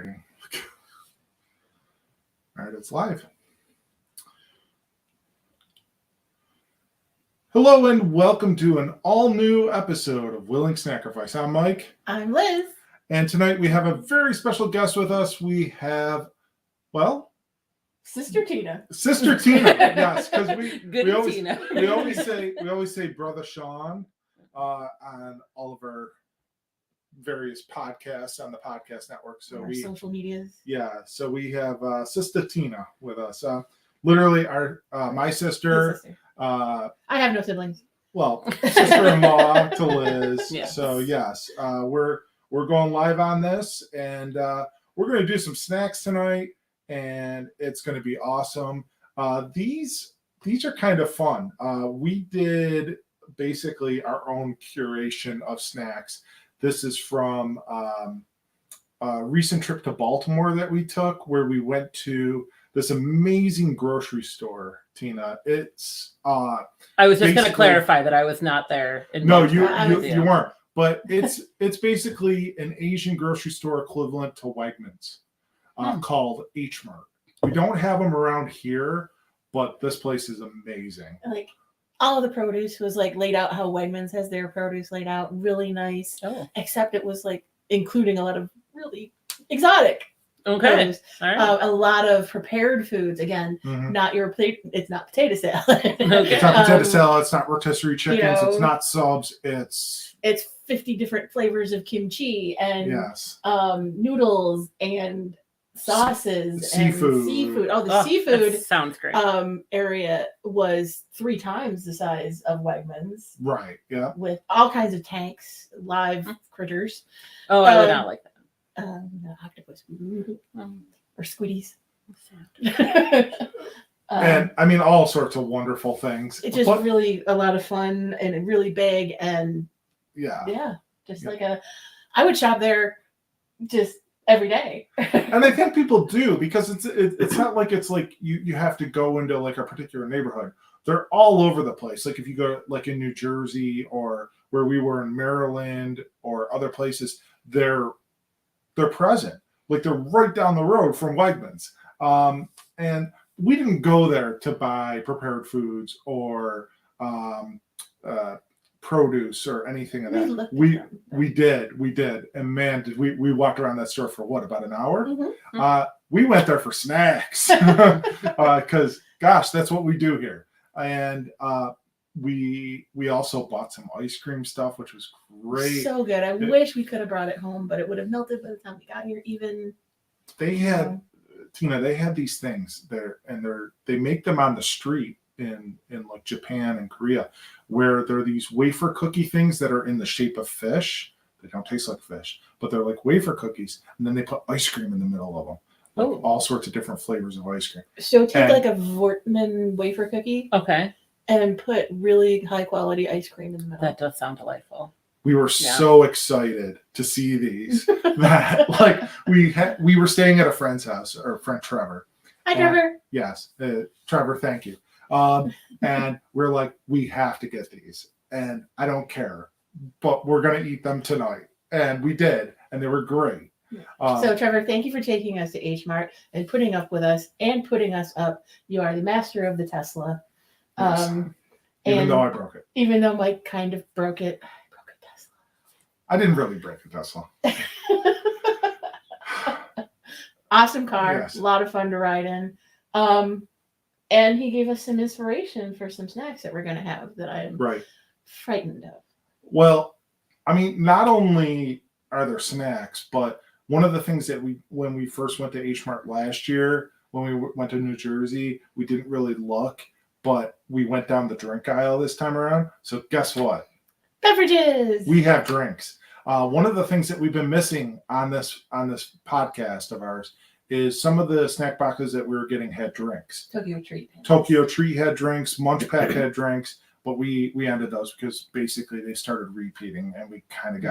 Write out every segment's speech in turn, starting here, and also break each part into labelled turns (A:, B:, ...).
A: recording. All right, it's live. Hello and welcome to an all-new episode of Willing Snackrifice. I'm Mike.
B: I'm Liz.
A: And tonight we have a very special guest with us. We have,
B: Sister Tina.
A: Sister Tina. Yes, because
B: Tina.
A: we always say Brother Sean on all of our various podcasts on the podcast network. So
B: our social medias.
A: Yeah, so we have Sister Tina with us. Literally my sister.
B: I have no siblings.
A: Well, sister-in-law to Liz.
B: Yes.
A: So yes, we're going live on this, and we're going to do some snacks tonight, and it's going to be awesome. These are kind of fun. We did basically our own curation of snacks. This is from a recent trip to Baltimore that we took, where we went to this amazing grocery store, Tina. It's
C: I was just going to clarify that I was not there.
A: No, you weren't. But it's basically an Asian grocery store equivalent to Wegmans, called H-Mart. We don't have them around here, but this place is amazing.
B: Like all of the produce was like laid out how Wegmans has their produce laid out, really nice.
C: Oh.
B: Except it was like including a lot of really exotic.
C: Okay.
B: All right. A lot of prepared foods. Again, not your plate. It's not potato salad.
C: Okay.
A: It's not potato salad. It's not rotisserie chickens. It's not subs. It's
B: 50 different flavors of kimchi and
A: yes,
B: noodles and sauces
A: seafood.
B: And seafood. Oh, the seafood
C: sounds great.
B: Area was 3 times the size of Wegmans.
A: Right. Yeah.
B: With all kinds of tanks, live critters.
C: Oh, I would not like that.
B: The octopus or squiddies.
A: And I mean all sorts of wonderful things.
B: It's just really a lot of fun and really big and I would shop there just every day.
A: And I think people do, because it's not like it's like you have to go into like a particular neighborhood. They're all over the place. Like if you go like in New Jersey or where we were in Maryland or other places, they're present. Like they're right down the road from Wegmans. And we didn't go there to buy prepared foods or produce or anything of that. We did. And man, did we walked around that store for what, about an hour? We went there for snacks because gosh, that's what we do here. And we also bought some ice cream stuff, which was great.
B: So good. I wish we could have brought it home, but it would have melted by the time we got here.
A: They had Tina, they had these things there, and they make them on the street in like Japan and Korea, where there are these wafer cookie things that are in the shape of fish. They don't taste like fish, but they're like wafer cookies, and then they put ice cream in the middle of them. Like all sorts of different flavors of ice cream.
B: So take like a Vortman wafer cookie.
C: Okay.
B: And put really high quality ice cream in the middle.
C: That does sound delightful.
A: We were so excited to see these that like we were staying at a friend's house, our friend Trevor.
B: Hi, Trevor.
A: Yes, Trevor, thank you. And we're like, we have to get these, and I don't care, but we're gonna eat them tonight, and we did, and they were great.
B: So Trevor, thank you for taking us to H-Mart and putting up with us and putting us up. You are the master of the Tesla.
A: Yes. Even though I broke it.
B: Even though Mike kind of broke it. I broke a Tesla.
A: I didn't really break a Tesla.
B: Awesome car.
A: Yes.
B: A lot of fun to ride in. And he gave us some inspiration for some snacks that we're going to have that I am frightened of.
A: Well, I mean, not only are there snacks, but one of the things that when we first went to H-Mart last year, when we went to New Jersey, we didn't really look. But we went down the drink aisle this time around. So guess what?
B: Beverages.
A: We have drinks. One of the things that we've been missing on this podcast of ours is some of the snack boxes that we were getting had drinks. Tokyo Treat had drinks. Munch Pack had drinks. But we ended those because basically they started repeating, and we kind of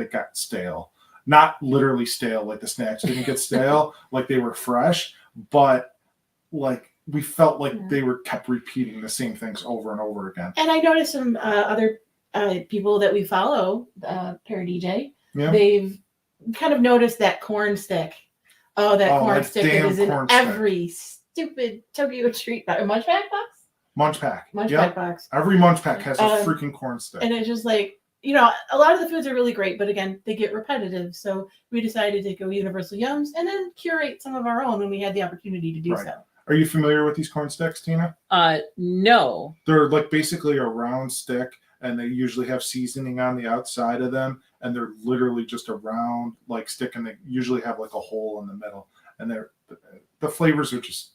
A: got stale. Not literally stale, like the snacks didn't get stale, like they were fresh, but like we felt like they were kept repeating the same things over and over again. And
B: I noticed some other people that we follow, Para DJ, they've kind of noticed that corn stick Oh, that
A: Oh,
B: corn
A: that
B: stick that
A: damn
B: is in
A: corn stick.
B: every stupid Tokyo treat box. Munch Pack box?
A: Munch Pack.
B: Munch
A: Yep.
B: Pack box.
A: Every Munch Pack has a
B: Um,
A: freaking corn stick.
B: And it's just like, you know, a lot of the foods are really great, but again, they get repetitive. So we decided to go Universal Yums and then curate some of our own when we had the opportunity to do
A: Right.
B: so.
A: Are you familiar with these corn sticks, Tina?
C: No.
A: They're like basically a round stick, and they usually have seasoning on the outside of them, and they're literally just a round like stick, and they usually have like a hole in the middle. And the flavors are just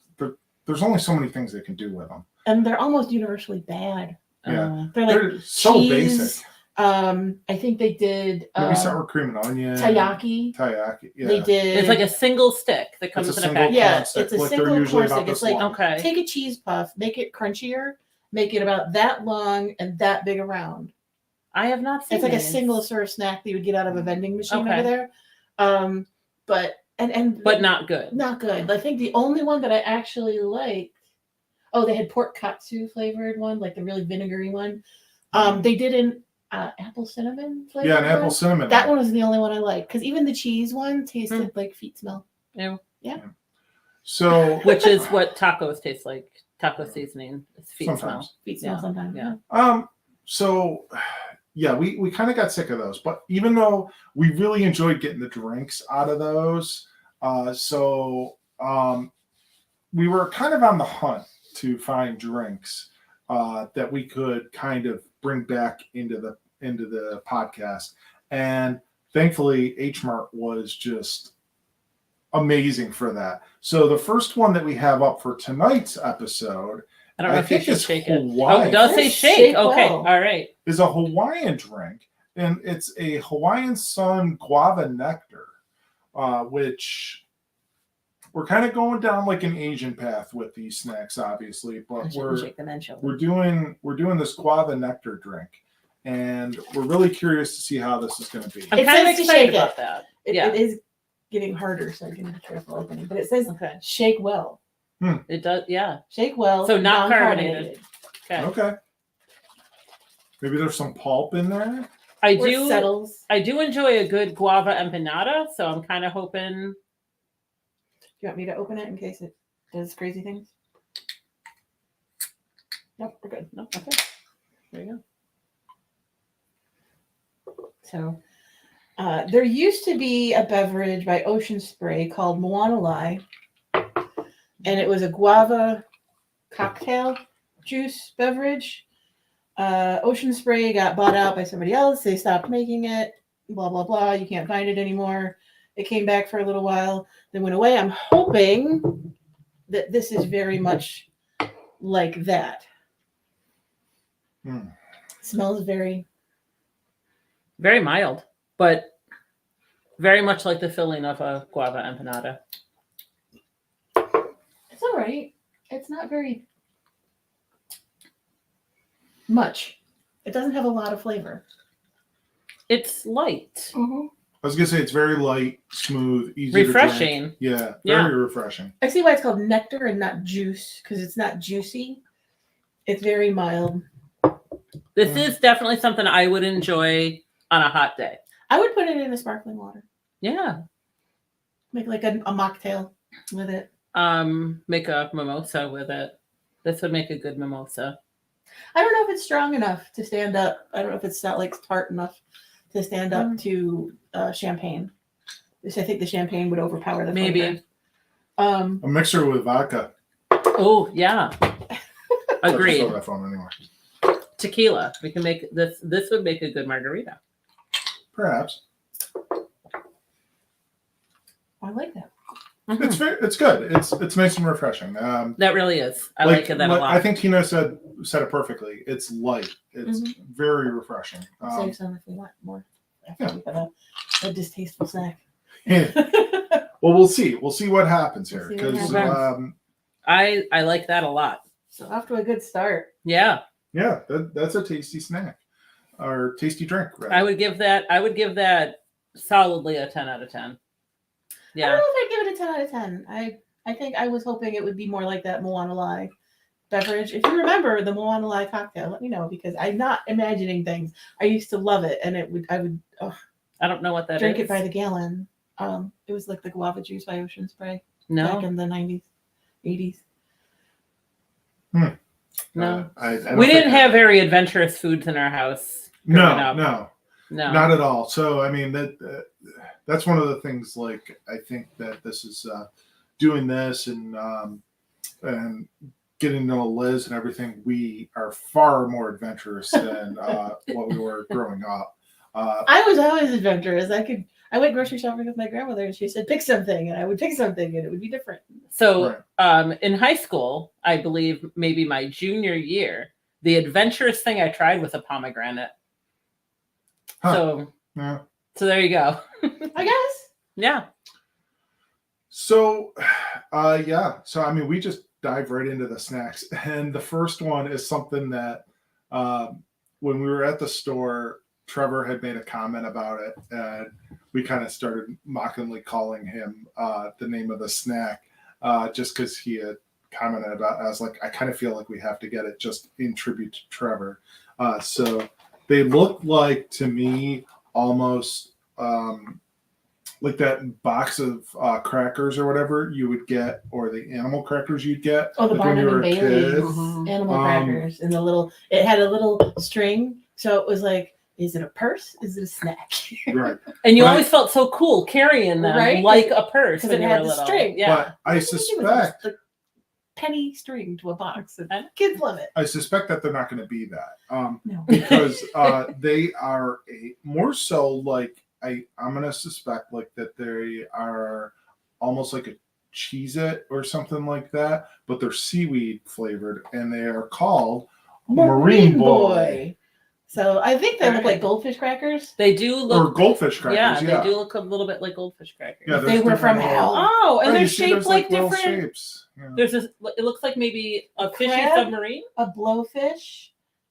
A: there's only so many things they can do with them.
B: And they're almost universally bad.
A: Yeah.
B: They're like
A: They're so
B: cheese,
A: basic.
B: I think they did
A: Maybe sour cream and onion.
B: taiyaki.
A: Yeah.
B: They did.
C: It's like a single stick that comes
A: It's a
C: in a
A: single
C: package.
B: Yeah,
A: corn stick.
B: it's a
A: Like, they're
B: single
A: usually
B: corn
A: about
B: stick.
A: this
B: It's like
A: long.
C: Okay.
B: take a cheese puff, make it crunchier, make it about that long and that big around.
C: I have not seen
B: It's like a
C: these.
B: single serve snack that you would get out of a vending machine
C: Okay.
B: over there. But
C: not good.
B: not good. I think the only one that I actually liked, they had pork katsu flavored one, like the really vinegary one. They did an apple cinnamon flavored
A: Yeah, an apple
B: one.
A: cinnamon.
B: That one was the only one I liked because even the cheese one tasted like feet smell.
C: Ew.
B: Yeah.
A: So
C: Which is what tacos taste like. Taco seasoning. It's feet smell.
A: sometimes.
B: Feet smell
C: Yeah.
B: sometimes.
C: Yeah.
A: So yeah, we kind of got sick of those, but even though we really enjoyed getting the drinks out of those, we were kind of on the hunt to find drinks that we could kind of bring back into the podcast. And thankfully, H-Mart was just amazing for that. So the first one that we have up for tonight's episode,
C: I don't know
A: I
C: if you
A: think
C: should
A: it's
C: shake it.
A: Hawaiian.
C: Oh, it does say
B: Yes,
C: shake.
B: shake
C: Okay.
B: well.
C: All right.
A: is a Hawaiian drink, and it's a Hawaiian Sun guava nectar, which we're kind of going down like an Asian path with these snacks, obviously, but
C: Shake them and show them.
A: we're doing this guava nectar drink, and we're really curious to see how this is going to be.
C: I'm
B: It
C: kind of
B: says to
C: excited
B: shake
C: about
B: it.
C: that.
B: It,
C: Yeah.
B: it is getting harder, so I'm going to be careful opening. But it says
C: Okay.
B: shake well.
C: It does. Yeah.
B: Shake well.
C: So not
B: non-carbonated.
C: Okay.
A: Okay. Maybe there's some pulp in there.
C: I
B: Or it
C: do.
B: settles.
C: I do enjoy a good guava empanada, so I'm kind of hoping.
B: Do you want me to open it in case it does crazy things? Nope, we're good.
C: No, okay. There you go.
B: So there used to be a beverage by Ocean Spray called Moana Lai, and it was a guava cocktail juice beverage. Ocean Spray got bought out by somebody else. They stopped making it. Blah, blah, blah. You can't find it anymore. It came back for a little while, then went away. I'm hoping that this is very much like that. Smells very
C: Very mild, but very much like the filling of a guava empanada.
B: It's all right. It's not very much. It doesn't have a lot of flavor.
C: It's light,
A: I was gonna say it's very light, smooth, easy to drink.
C: refreshing.
A: Yeah,
C: Yeah.
A: very refreshing.
B: I see why it's called nectar and not juice because it's not juicy. It's very mild.
C: This is definitely something I would enjoy on a hot day.
B: I would put it in a sparkling water.
C: Yeah.
B: Make like a mocktail with it.
C: Make a mimosa with it. This would make a good mimosa.
B: I don't know if it's strong enough to stand up. I don't know if it's not like tart enough to stand up to champagne. I think the champagne would overpower the
C: Maybe.
B: flavor.
A: A mixer with vodka.
C: Oh yeah.
A: Throw
C: Agreed.
A: that phone anywhere.
C: Tequila. We can make this. This would make a good margarita.
A: Perhaps.
B: I like that.
A: It's good. It's nice and refreshing.
C: That really is. I like that a lot.
A: I think Tina said it perfectly. It's light. It's very refreshing.
B: Save some if we want more. After we have a distasteful snack.
A: Yeah. Well, we'll see. We'll see what happens here
B: We'll see what
A: because
C: happens. I like that a lot.
B: So off to a good start.
C: Yeah.
A: yeah, that's a tasty snack or tasty drink. Rather.
C: I would give that solidly a 10 out of 10.
B: I don't
C: Yeah.
B: know if I'd give it a 10 out of 10. I think I was hoping it would be more like that Moana Lai beverage. If you remember the Moana Lai cocktail, let me know because I'm not imagining things. I used to love it, and I would
C: I don't know what that
B: drink
C: is.
B: it by the gallon. It was like the guava juice by Ocean Spray
C: No,
B: back in the 90s, 80s.
C: no.
A: I don't
C: We didn't
A: think
C: have very adventurous foods in our house. growing up.
A: No,
C: No.
A: not at all. So I mean that's one of the things. Like I think that this is doing this and getting to know Liz and everything. We are far more adventurous than what we were growing up.
B: I was always adventurous. I went grocery shopping with my grandmother, and she said, "Pick something," and I would pick something, and it would be different.
C: So, in high school, I believe maybe my junior year, the adventurous thing I tried was a pomegranate.
A: Huh.
C: So,
A: Yeah.
C: So there you go.
B: I guess.
C: Yeah.
A: So, yeah. So I mean, we just dive right into the snacks, and the first one is something that when we were at the store, Trevor had made a comment about it, and we kind of started mockingly calling him the name of the snack just because he had commented about it. I was like, I kind of feel like we have to get it just in tribute to Trevor. So they look like, to me, almost like that box of crackers or whatever you would get, or the animal crackers you'd get.
B: Oh, the
A: like when you
B: Barnum
A: were
B: and
A: a
B: Bailey's
A: kid.
B: animal crackers, and it had a little string, so it was like, is it a purse? Is it a snack?
A: Right.
C: And you always felt so cool carrying them,
B: Right?
C: like a purse
B: Because
C: when
B: it
C: you
B: had
C: were
B: the
C: little.
B: string.
C: Yeah.
A: But I
B: think it was
A: suspect
B: just the penny string to a box, and kids love it.
A: that they're not going to be that
B: No.
A: because they are more so like I'm going to suspect like that they are almost like a Cheez-It or something like that, but they're seaweed flavored, and they are called Marine Boy.
B: So I think they look like goldfish crackers.
C: They do look.
A: Or goldfish crackers,
C: Yeah, they do look a little bit like goldfish crackers.
A: Yeah,
B: They were from hell.
C: Oh, and they're
A: you see,
C: shaped like
A: little
C: different.
A: shapes. Yeah.
C: There's this. It looks like maybe a fishy
B: crab?
C: submarine.
B: A blowfish,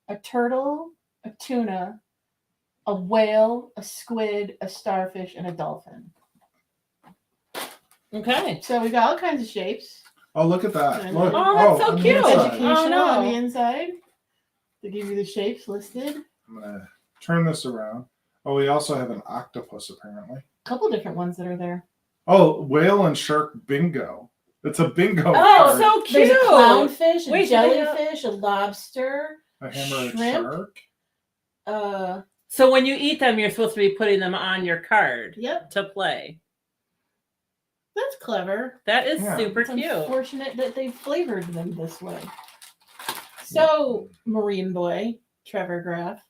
B: a turtle, a tuna, a whale, a squid, a starfish, and a dolphin.
C: Okay.
B: So we got all kinds of shapes.
A: Oh, look at that! Look.
C: Oh, that's so
A: on the
C: cute.
A: inside.
B: Educational
C: Oh, no.
B: on the inside. They give you the shapes listed.
A: I'm gonna turn this around. Oh, we also have an octopus apparently.
B: A couple different ones that are there.
A: Oh, whale and shark bingo. It's a bingo.
C: Oh,
A: card.
C: so cute.
B: There's a clownfish, a
C: Wait, do they have-
B: jellyfish, a lobster.
A: A hammerhead
B: shrimp.
A: shark.
C: So when you eat them, you're supposed to be putting them on your card
B: Yep,
C: to play.
B: that's clever.
C: That is
A: Yeah.
C: super
B: It's
C: cute.
B: unfortunate that they flavored them this way. So, Marine Boy, Trevor Graff.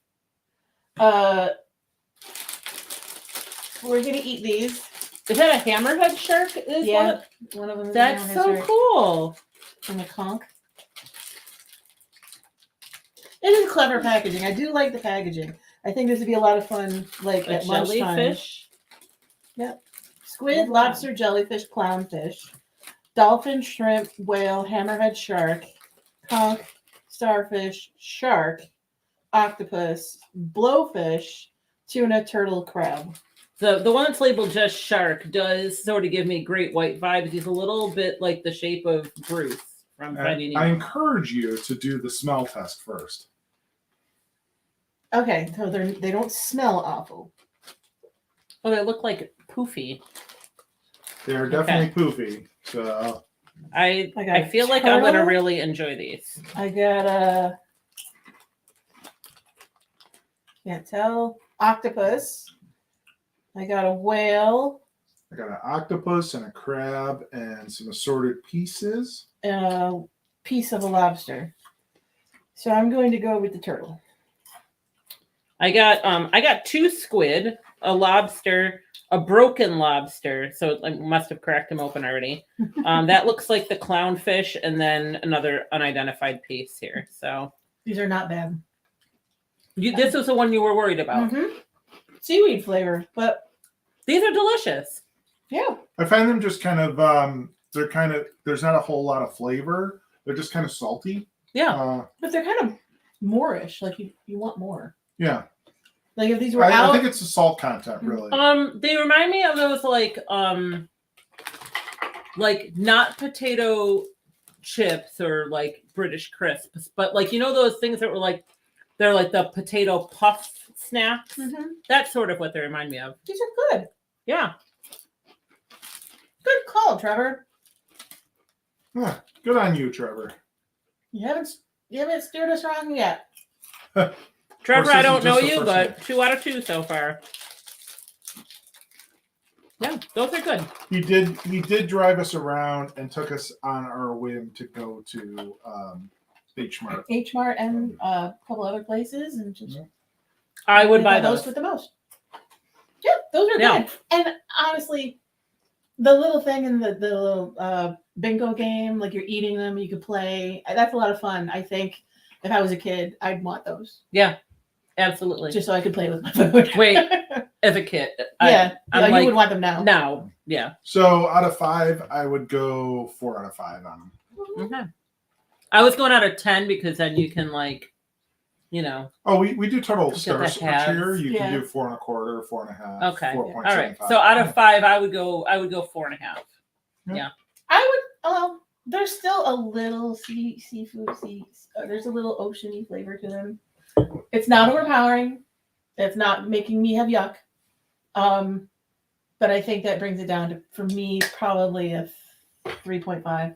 B: We're gonna eat these.
C: Is that a hammerhead shark? Is
B: Yeah.
C: one?
B: One of them is
C: That's
B: a
C: so cool.
B: And a conch. It is clever packaging. I do like the packaging. I think this would be a lot of fun, like
C: A
B: at lunchtime.
C: jellyfish.
B: Yep. Squid,
C: Wow.
B: lobster, jellyfish, clownfish, dolphin, shrimp, whale, hammerhead shark, conch, starfish, shark, octopus, blowfish, tuna, turtle, crab.
C: The one that's labeled just shark does sort of give me great white vibes. He's a little bit like the shape of Bruce from Finding
A: I
C: Nemo.
A: encourage you to do the smell test first.
B: Okay, so they don't smell awful.
C: Oh, they look like poofy.
A: They are definitely poofy. So
C: I
B: I got a
C: feel like I'm gonna
B: turtle.
C: really enjoy these.
B: I got a can't tell octopus. I got a whale
A: I got an octopus and a crab and some assorted pieces.
B: and a piece of a lobster. So I'm going to go with the turtle.
C: I got 2 squid, a lobster, a broken lobster. So I must have cracked them open already. That looks like the clownfish, and then another unidentified piece here. So
B: These are not bad.
C: this was the one you were worried about.
B: Mm-hmm. Seaweed flavor, but
C: These are delicious.
B: yeah.
A: I find them just kind of there's not a whole lot of flavor. They're just kind of salty.
C: Yeah.
B: But they're kind of moreish. Like you want more.
A: Yeah.
B: Like if these were
A: I
B: out.
A: think it's the salt content really.
C: They remind me of those like not potato chips or like British crisps, but like those things that were like they're like the potato puff snacks.
B: Mhm.
C: That's sort of what they remind me of.
B: These are good.
C: Yeah.
B: Good call, Trevor.
A: Huh, good on you, Trevor.
B: You haven't steered us wrong yet.
C: Trevor,
A: this
C: I
A: is
C: don't know
A: just the
C: you,
A: first
C: but
A: one.
C: 2 out of 2 so far. Yeah, those are good.
A: He did drive us around and took us on our whim to go to H-Mart.
B: H-Mart and a couple other places, and just
C: I would buy
B: the
C: those.
B: most with the most. Yeah, those are
C: Yeah.
B: good. And honestly, the little thing in the little bingo game, like you're eating them, you could play. That's a lot of fun. I think if I was a kid, I'd want those
C: Yeah, absolutely.
B: just so I could play with my food.
C: Wait, as a kid.
B: Yeah,
C: I'm
B: you
C: like,
B: would want them now.
C: now. Yeah.
A: So out of 5, I would go 4 out of 5 on them.
C: Okay. I was going out of 10 because then you can
A: Oh, we do total
C: Get
A: star
C: the
A: search
C: halves.
A: here. You
B: Yeah.
A: can do 4 1/4, 4 1/2.
C: Okay.
A: 4.75.
C: All right. So out of 5, I would go 4.5.
B: I would. There's still a little seafood. There's a little oceany flavor to them. It's not overpowering. It's not making me have yuck. But I think that brings it down to, for me, probably a 3.5.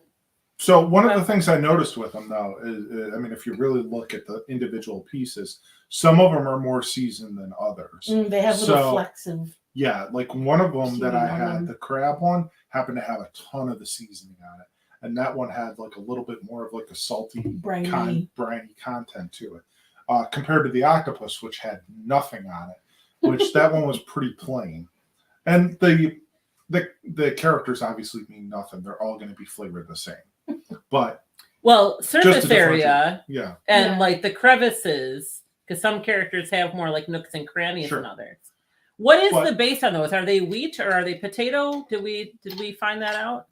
A: So one of the things I noticed with them, though, is I mean, if you really look at the individual pieces, some of them are more seasoned than others.
B: They have little flecks of.
A: Yeah, like one of them that I
B: Seasoning on
A: had,
B: them.
A: the crab one, happened to have a ton of the seasoning on it, and that one had like a little bit more of like a salty,
B: Briny.
A: briny content to it, compared to the octopus, which had nothing on it. Which that one was pretty plain, and the characters obviously mean nothing. They're all going to be flavored the same, but
C: Well, surface
A: Just to
C: area
A: yeah,
C: and
B: Yeah.
C: like the crevices, because some characters have more like nooks and crannies
A: Sure.
C: than others. What is
A: But-
C: the base on those? Are they wheat or are they potato? Did we find that out?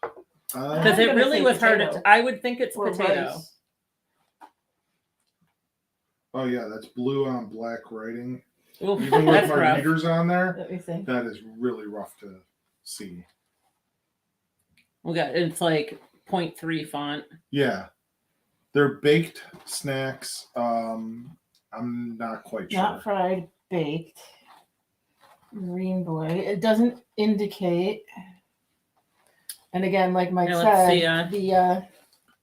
C: Because
B: I'm
C: it
B: gonna
C: really
B: say
C: was hard
B: potato.
C: to. I would think it's
B: Or
C: potato.
B: rice.
A: oh yeah, that's blue on black writing.
C: Oof,
A: Even with
C: that's
A: my
C: rough.
A: readers on there,
B: Let me see.
A: that is really rough to see.
C: We got it's like 0.3 font.
A: Yeah, they're baked snacks. I'm not quite sure.
B: Not fried, baked. Green boy. It doesn't indicate. And again, like Mike
C: Yeah, let's
B: said,
C: see,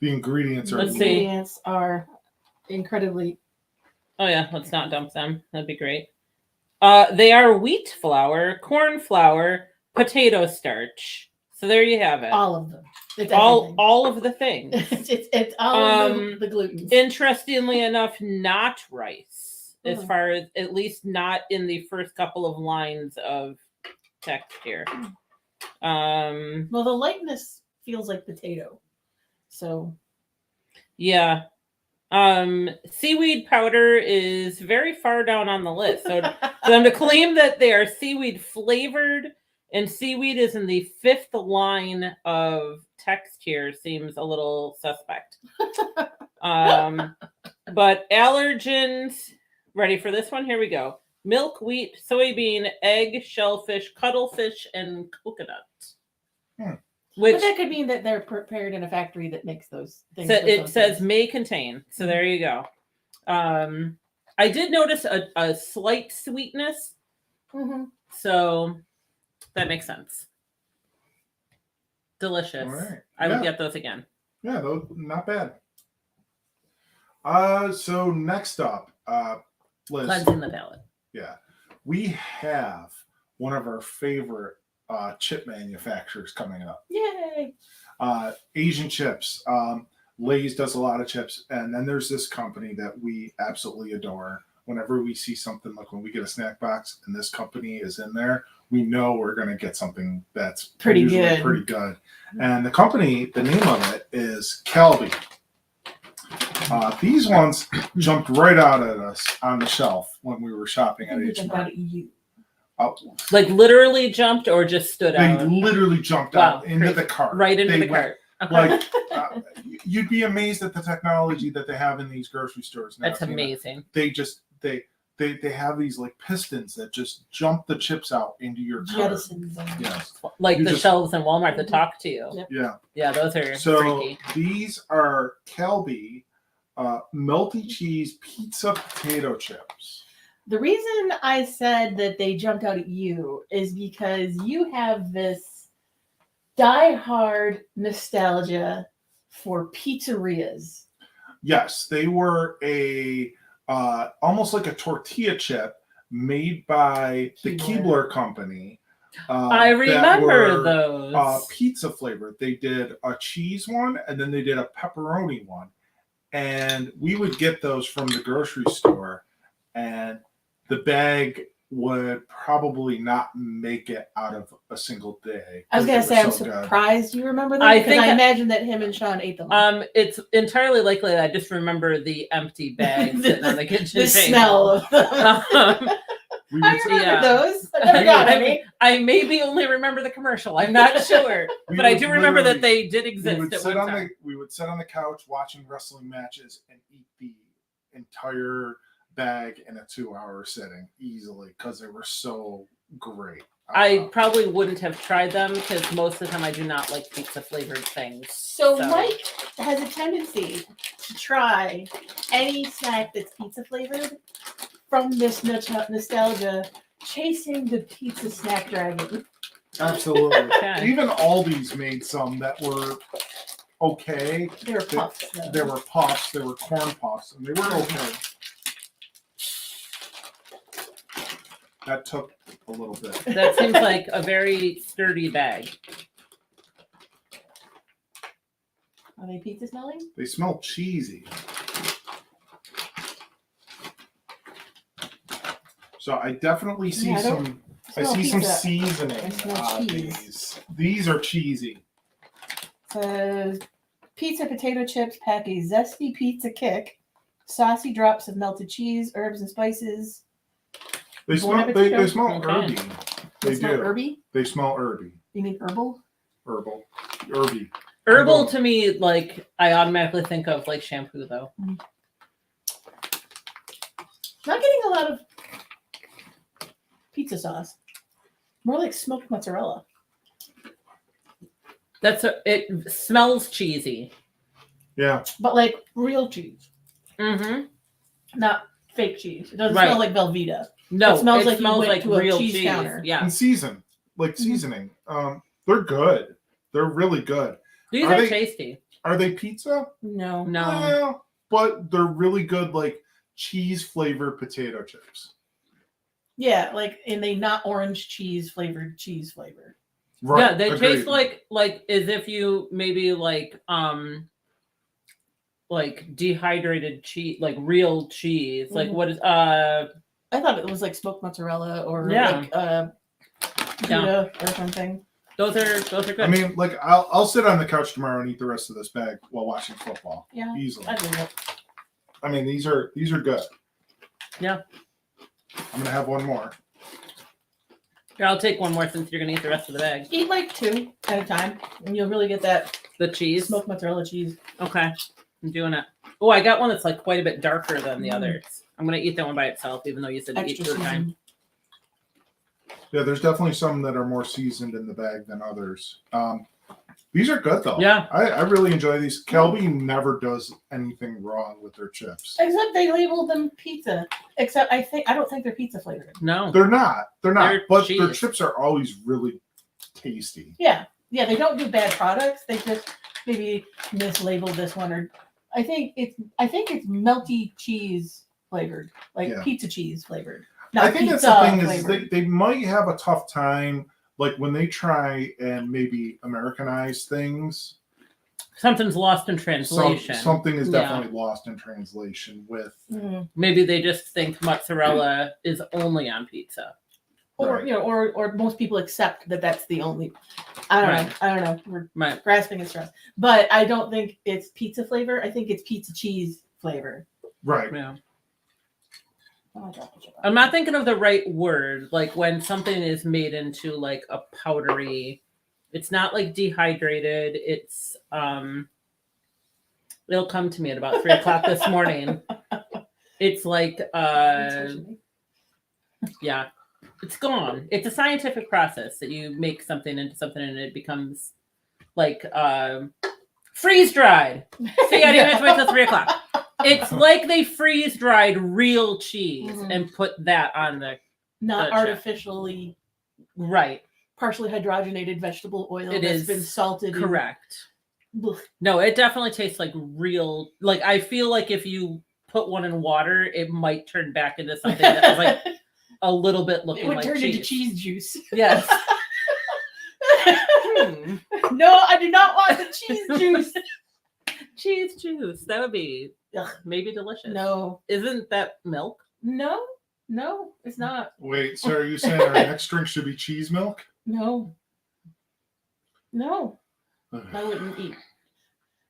A: The ingredients are.
C: Let's see.
B: ingredients are incredibly.
C: Oh yeah, let's not dump them. That'd be great. They are wheat flour, corn flour, potato starch. So there you have it.
B: All of them. It's
C: all of the things.
B: it's all of the gluten.
C: Interestingly enough, not rice, as
B: Mhm.
C: far as at least not in the first couple of lines of text here.
B: Well, the lightness feels like potato. So
C: Yeah. Seaweed powder is very far down on the list. So for them to claim that they are seaweed flavored and seaweed is in the 5th line of text here seems a little suspect. But allergens, ready for this one? Here we go. Milk, wheat, soybean, egg, shellfish, cuttlefish, and coconut. Which
B: but that could mean that they're prepared in a factory that makes those things.
C: so
B: with
C: it
B: those
C: says
B: things.
C: may contain. So there you go. I did notice a slight sweetness.
B: Mhm.
C: So that makes sense. Delicious.
A: All right.
C: I would
A: Yeah.
C: get those again.
A: Yeah, those not bad. So next up, Liz.
C: Cleansing the palate.
A: Yeah, we have one of our favorite chip manufacturers coming up.
B: Yay!
A: Asian chips. Lay's does a lot of chips, and then there's this company that we absolutely adore. Whenever we see something like when we get a snack box and this company is in there, we know we're going to get something that's
B: Pretty
A: usually
B: good.
A: pretty good. And the company, the name of it is Calbee. These ones jumped right out at us on the shelf when we were shopping
B: I
A: at
B: think
A: H-Mart.
B: about you.
C: Like literally jumped or just stood
A: They
C: out
A: literally jumped
C: Wow,
A: out into
C: crazy.
A: the cart.
C: right into
A: They
C: the
A: went-
C: cart. Okay.
A: Like you'd be amazed at the technology that they have in these grocery stores now.
C: That's
A: Tina.
C: amazing.
A: They just they have these like pistons that just jump the chips out into your cart.
B: Jettisons.
A: Yes.
C: Like
A: You
C: the
A: just-
C: shelves in Walmart that
B: Mhm.
C: talk to you.
B: Yep.
A: Yeah.
C: Yeah, those are
A: So
C: freaky.
A: these are Calbee melty cheese pizza potato chips.
B: The reason I said that they jumped out at you is because you have this die-hard nostalgia for pizzerias.
A: Yes, they were a almost like a tortilla chip made by the Keebler company.
C: I remember those.
A: Pizza flavored. They did a cheese one and then they did a pepperoni one. And we would get those from the grocery store. And the bag would probably not make it out of a single day.
B: I was gonna say, I'm surprised you remember that. Because I imagine that him and Sean ate them.
C: It's entirely likely that I just remember the empty bags sitting on the kitchen
B: the
C: table.
B: Smell of them. I remember those. I never got any.
C: I maybe only remember the commercial. I'm not sure, but I do remember that they did exist.
A: We would sit on the couch watching wrestling matches and eat the entire bag in a 2-hour sitting easily because they were so great.
C: I probably wouldn't have tried them because most of the time I do not like pizza flavored things.
B: So Mike has a tendency to try any snack that's pizza flavored from this nostalgia, chasing the pizza snack dragon.
A: Absolutely. Even Aldi's made some that were okay.
B: They were puffs.
A: They were puffs. They were corn puffs, and they were okay. That took a little bit.
C: That seems like a very sturdy bag.
B: Are they pizza smelling?
A: They smell cheesy. So I definitely see some. I see some seasoning on these. These are cheesy.
B: So, pizza potato chips pack a zesty pizza kick. Saucy drops of melted cheese, herbs, and spices.
A: They smell. They smell herby. They
B: smell
A: do.
B: Herby?
A: They smell herby.
B: You mean herbal?
A: Herby.
C: Herbal to me, like I automatically think of like shampoo, though.
B: Not getting a lot of pizza sauce. More like smoked mozzarella.
C: It smells cheesy.
A: Yeah.
B: But like real cheese.
C: Mm-hmm.
B: Not fake cheese. It doesn't smell like Velveeta.
C: No,
B: it smells
C: like
B: you went to
C: real
B: a cheese counter.
C: Yeah.
A: And seasoning. They're good. They're really good.
C: These are tasty.
A: Are they pizza?
B: No.
A: Yeah, but they're really good, like cheese flavored potato chips.
B: Yeah, and they not orange cheese flavored cheese flavor.
C: Right. Yeah, they taste like as if you maybe like dehydrated cheese, like real cheese. Mm-hmm. Like what is
B: I thought it was like smoked mozzarella or like Gouda or something.
C: Those are good.
A: I mean, like I'll sit on the couch tomorrow and eat the rest of this bag while watching football.
B: Yeah,
A: easily.
B: I do that.
A: I mean, these are good.
C: Yeah.
A: I'm gonna have one more.
C: Here, I'll take one more since you're gonna eat the rest of the bag.
B: Eat like 2 at a time, and you'll really get
C: the cheese,
B: smoked mozzarella cheese.
C: Okay, I'm doing it. Oh, I got one that's like quite a bit darker than the others. I'm gonna eat that one by itself, even though you said eat 2 at a time.
A: Yeah, there's definitely some that are more seasoned in the bag than others. These are good though.
C: Yeah,
A: I really enjoy these. Kelby never does anything wrong with their chips.
B: Except they labeled them pizza. Except I don't think they're pizza flavored.
C: No,
A: they're not. But
C: cheese.
A: their chips are always really tasty.
B: Yeah. They don't do bad products. They just maybe mislabeled this one, or I think it's melty cheese flavored, pizza cheese flavored.
A: I think that's the thing is they might have a tough time, like when they try and maybe Americanize things.
C: Something's lost in translation.
A: Something is definitely lost in translation with.
C: Maybe they just think mozzarella is only on pizza.
B: Or or most people accept that that's the only. I don't know. We're grasping at straws, but I don't think it's pizza flavor. I think it's pizza cheese flavor.
A: Right.
C: Yeah. I'm not thinking of the right word. Like when something is made into like a powdery, it's not like dehydrated. It's it'll come to me at about 3:00 this morning. It's like yeah. It's gone. It's a scientific process that you make something into something and it becomes like freeze dried. See, I didn't have to wait till 3:00. It's like they freeze dried real cheese and put that on the
B: artificially partially hydrogenated vegetable oil
C: It
B: that's
C: is
B: been salted.
C: correct.
B: Ugh.
C: No, it definitely tastes like real. Like I feel like if you put one in water, it might turn back into something that was like a little bit
B: It
C: looking
B: would
C: like
B: turn
C: cheese.
B: into cheese juice.
C: Yes. Hmm.
B: No, I do not want the cheese juice.
C: Cheese juice. That would be
B: Ugh.
C: maybe delicious.
B: No,
C: Isn't that milk?
B: no, it's not.
A: Wait, so are you saying our next drink should be cheese milk?
B: No, I wouldn't eat.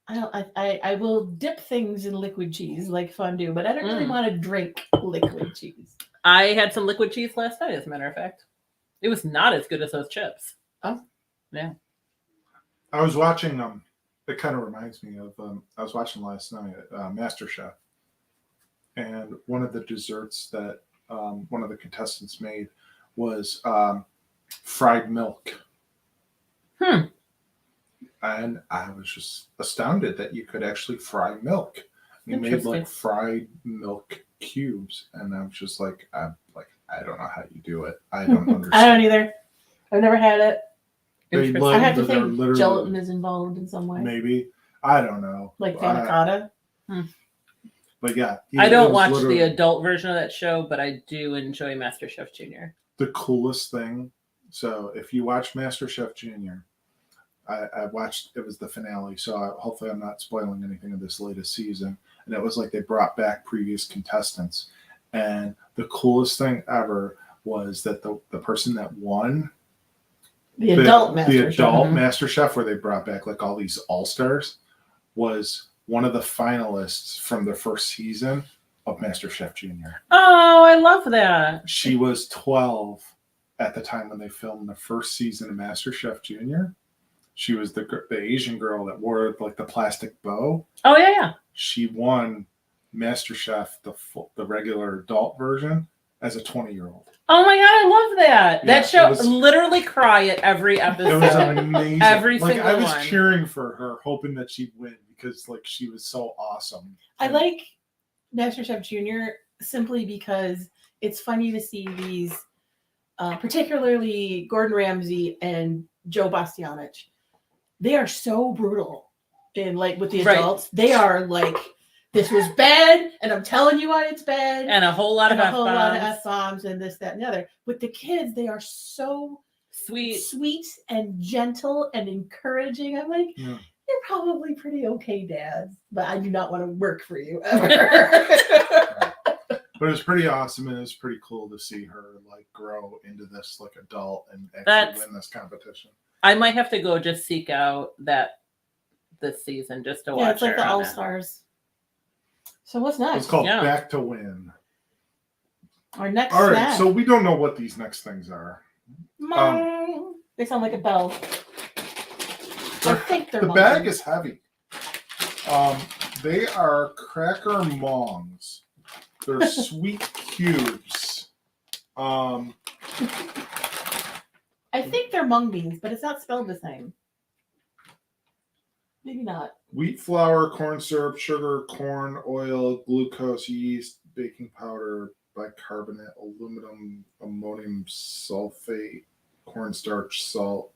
B: I will dip things in liquid cheese like fondue, but I don't really want to drink liquid cheese.
C: I had some liquid cheese last night, as a matter of fact. It was not as good as those chips.
B: Oh.
C: Yeah.
A: I was watching it kind of reminds me of I was watching last night MasterChef, and one of the desserts that one of the contestants made was fried milk. And I was just astounded that you could actually fry milk. He made like fried milk cubes, and I was just like, I don't know how you do it. I don't understand.
B: I don't either. I've never had it.
A: They
B: I have to think
A: literally-
B: gelatin is involved in some way.
A: Maybe. I don't know.
B: Like panna cotta.
A: But yeah.
C: I don't watch the adult version of that show, but I do enjoy MasterChef Junior.
A: The coolest thing. So if you watch MasterChef Junior, I watched, it was the finale, so hopefully I'm not spoiling anything of this latest season. And it was like they brought back previous contestants. And the coolest thing ever was that the person that won
B: the adult
A: MasterChef, where they brought back like all these all-stars, was one of the finalists from the first season of MasterChef Junior.
C: Oh, I love that.
A: She was 12 at the time when they filmed the first season of MasterChef Junior. She was the Asian girl that wore like the plastic bow.
C: Oh yeah.
A: She won MasterChef the regular adult version as a 20-year-old.
C: Oh my god, I love that.
A: Yeah,
C: that show literally cry at every episode.
A: It was amazing.
C: Every
A: like
C: single
A: I was
C: one.
A: cheering for her, hoping that she'd win because like she was so awesome.
B: I like MasterChef Junior simply because it's funny to see these, particularly Gordon Ramsay and Joe Bastianich. They are so brutal in like with the adults. Right. They are like, this was bad, and I'm telling you why it's bad.
C: And a whole lot of
B: F-bombs and this, that, and the other. With the kids, they are so sweet and gentle and encouraging. I'm like, you're probably pretty okay, dads, but I do not want to work for you ever.
A: But it was pretty awesome, and it was pretty cool to see her like grow into this like adult and actually win this competition.
C: I might have to go just seek out this season just to watch.
B: Yeah, it's like the All Stars. So what's next?
A: It's called Back to Win.
B: Our next
A: All right,
B: snack.
A: so we don't know what these next things are.
B: They sound like a bell. I think they're
A: the bag is heavy. They are Cracker Mongs. They're sweet cubes.
B: I think they're mung beans, but it's not spelled the same. Maybe not.
A: Wheat flour, corn syrup, sugar, corn oil, glucose, yeast, baking powder, bicarbonate, aluminum, ammonium sulfate, cornstarch, salt.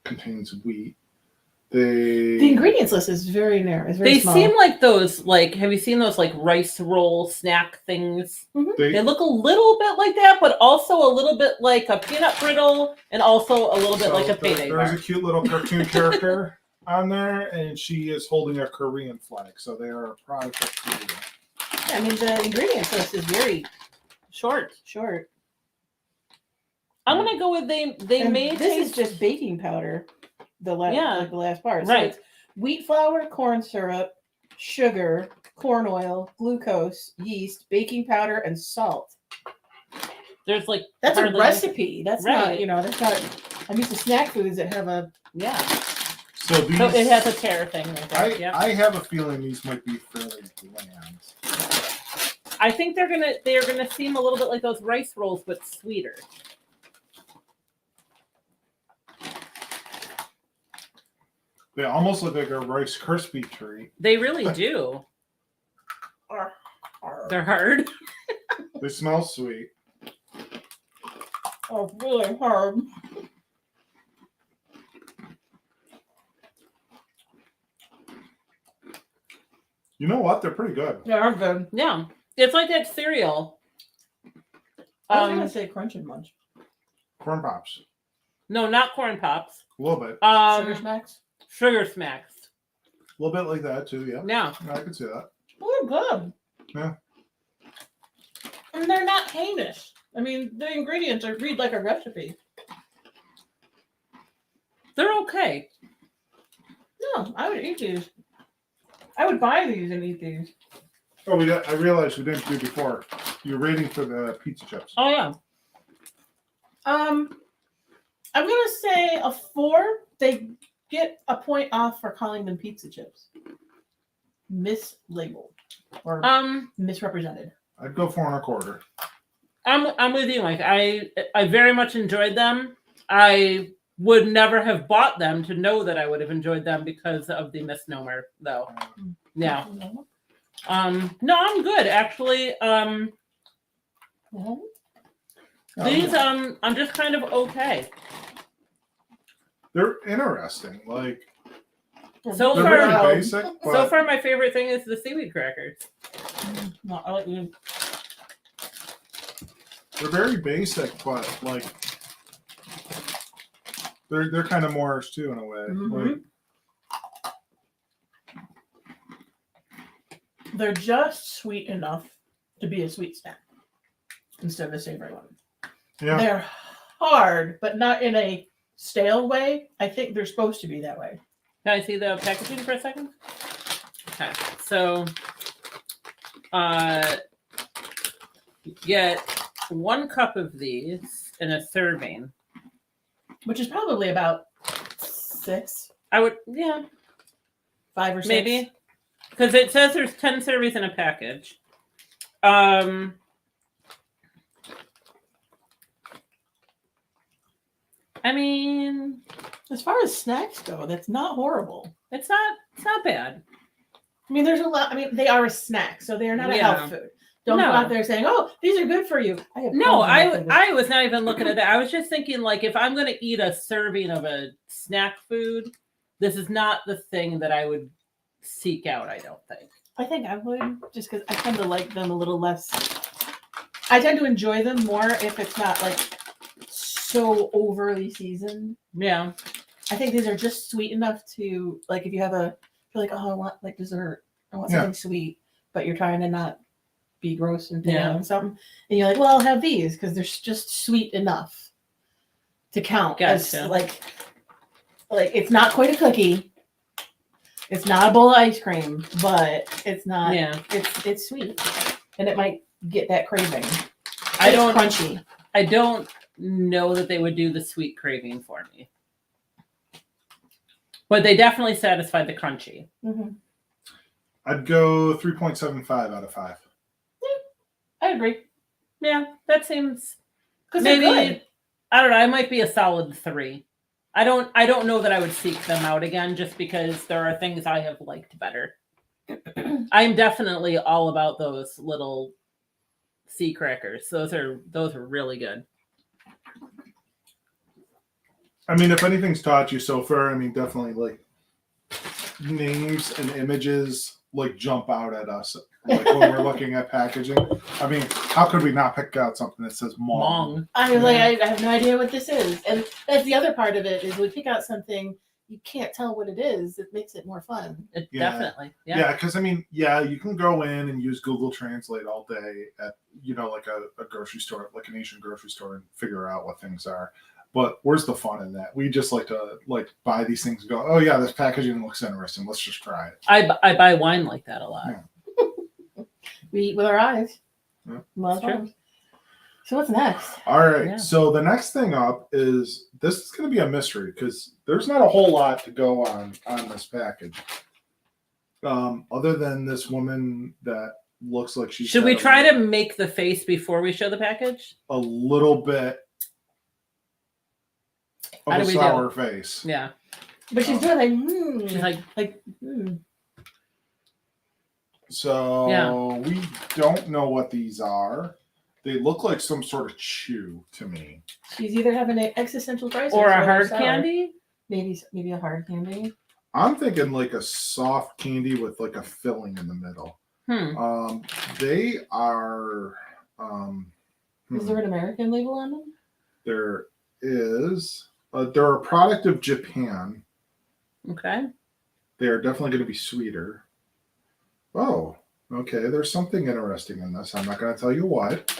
A: Contains wheat. The
B: ingredients list is very narrow. It's very
C: they
B: small.
C: seem like those, like, have you seen those like rice roll snack things?
B: Mm-hmm.
C: They look a little bit like that, but also a little bit like a peanut brittle, and also a little bit like a payday bar.
A: There's a cute little cartoon character on there, and she is holding a Korean flag, so they are a product of Korea.
B: Yeah, I mean, the ingredients list is very
C: short. I'm gonna go with they
B: and
C: made.
B: This is just baking powder. The last part,
C: right?
B: So it's wheat flour, corn syrup, sugar, corn oil, glucose, yeast, baking powder, and salt.
C: There's like
B: that's a recipe. That's
C: right.
B: not that's not. I'm used to snack foods that have a
A: So
C: it has a tear thing. Right there.
A: I have a feeling these might be fairly bland.
C: I think they're gonna seem a little bit like those rice rolls, but sweeter.
A: They almost look like a Rice Krispie treat.
C: They really do. They're hard.
A: They smell sweet.
B: Oh, really hard.
A: You know what? They're pretty good.
B: They are good.
C: Yeah, it's like that cereal.
B: I was gonna say Crunch and Munch.
A: Corn Pops.
C: No, not Corn Pops.
A: A little bit.
B: Sugar Smacks.
C: Sugar Smacks.
A: A little bit like that too, yeah.
C: Yeah.
A: I can see that.
B: Oh, they're good.
A: Yeah.
B: And they're not heinous. I mean, the ingredients read like a recipe.
C: They're okay.
B: No, I would eat these. I would buy these and eat these.
A: Oh, I realized we didn't do before. You're rating for the pizza chips.
C: Oh yeah.
B: I'm gonna say a 4. They get a point off for calling them pizza chips. Mislabeled or misrepresented.
A: I'd go 4 1/4.
C: I'm with you, Mike. I very much enjoyed them. I would never have bought them to know that I would have enjoyed them because of the misnomer, though. Yeah. No, I'm good actually. These I'm just kind of okay.
A: They're interesting. Like
C: So
A: they're
C: far,
A: really basic, but
C: so far my favorite thing is the seaweed crackers.
B: No, I like you.
A: they're very basic, but like they're kind of Moorish too in a way.
B: Mhm. They're just sweet enough to be a sweet snack instead of a savory one.
A: Yeah.
B: They're hard, but not in a stale way. I think they're supposed to be that way.
C: Can I see the packaging for a second? Okay, so you get 1 cup of these in a serving.
B: Which is probably about 6,
C: I would, yeah,
B: 5 or 6.
C: maybe, because it says there's 10 servings in a package. I mean,
B: As far as snacks go, that's not horrible.
C: it's not bad.
B: I mean, there's a lot. I mean, they are a snack, so they are not a
C: Yeah.
B: health food. Don't
C: No.
B: go out there saying, "Oh, these are good for you." I have
C: No,
B: problems with it.
C: I was not even looking at that. I was just thinking, like, if I'm going to eat a serving of a snack food, this is not the thing that I would seek out, I don't think.
B: I think I would, just because I tend to like them a little less. I tend to enjoy them more if it's not like so overly seasoned.
C: Yeah.
B: I think these are just sweet enough to like if you have you're like, oh, I want like dessert, I want
A: Yeah.
B: something sweet, but you're trying to not be gross and pick
C: Yeah.
B: on something, and you're like, well, I'll have these because they're just sweet enough to count as
C: Gotcha.
B: like it's not quite a cookie, it's not a bowl of ice cream, but it's not.
C: Yeah.
B: It's sweet, and it might get that craving.
C: I
B: It's
C: don't
B: crunchy.
C: I don't know that they would do the sweet craving for me. But they definitely satisfied the crunchy.
B: Mm-hmm.
A: I'd go 3.75 out of 5.
B: I agree
C: Yeah, that seems
B: because
C: maybe
B: they're good.
C: I don't know, I might be a solid 3. I don't know that I would seek them out again just because there are things I have liked better. I'm definitely all about those little sea crackers. Those are really good.
A: I mean, if anything's taught you so far, I mean, definitely like names and images like jump out at us like when we're looking at packaging. I mean, how could we not pick out something that says Mong?
C: Long.
B: I was like, I have no idea what this is, and that's the other part of it is we pick out something you can't tell what it is. It makes it more fun.
A: Yeah.
C: Definitely. Yeah.
A: Yeah, because I mean, yeah, you can go in and use Google Translate all day at like a grocery store, like an Asian grocery store, and figure out what things are. But where's the fun in that? We just like to buy these things and go, oh yeah, this packaging looks interesting. Let's just try it.
C: I buy wine like that a lot.
A: Yeah.
B: We eat with our eyes.
A: Yeah.
B: Well,
C: That's true.
B: so what's next?
A: All right.
C: Yeah.
A: So the next thing up is this is going to be a mystery because there's not a whole lot to go on this package. Other than this woman that looks like she's
C: Should we try to make the face before we show the package?
A: a little bit of
C: How
A: a
C: do we do?
A: sour face?
C: Yeah.
B: But she's doing like,
C: She's like,
A: So
C: Yeah.
A: we don't know what these are. They look like some sort of chew to me.
B: she's either having an existential crisis
C: or a hard
B: sour.
C: candy?
B: Maybe a hard candy.
A: I'm thinking like a soft candy with like a filling in the middle. They are.
B: Is there an American label on them?
A: There is. They're a product of Japan.
C: Okay.
A: They are definitely going to be sweeter. Oh, okay. There's something interesting in this. I'm not going to tell you what.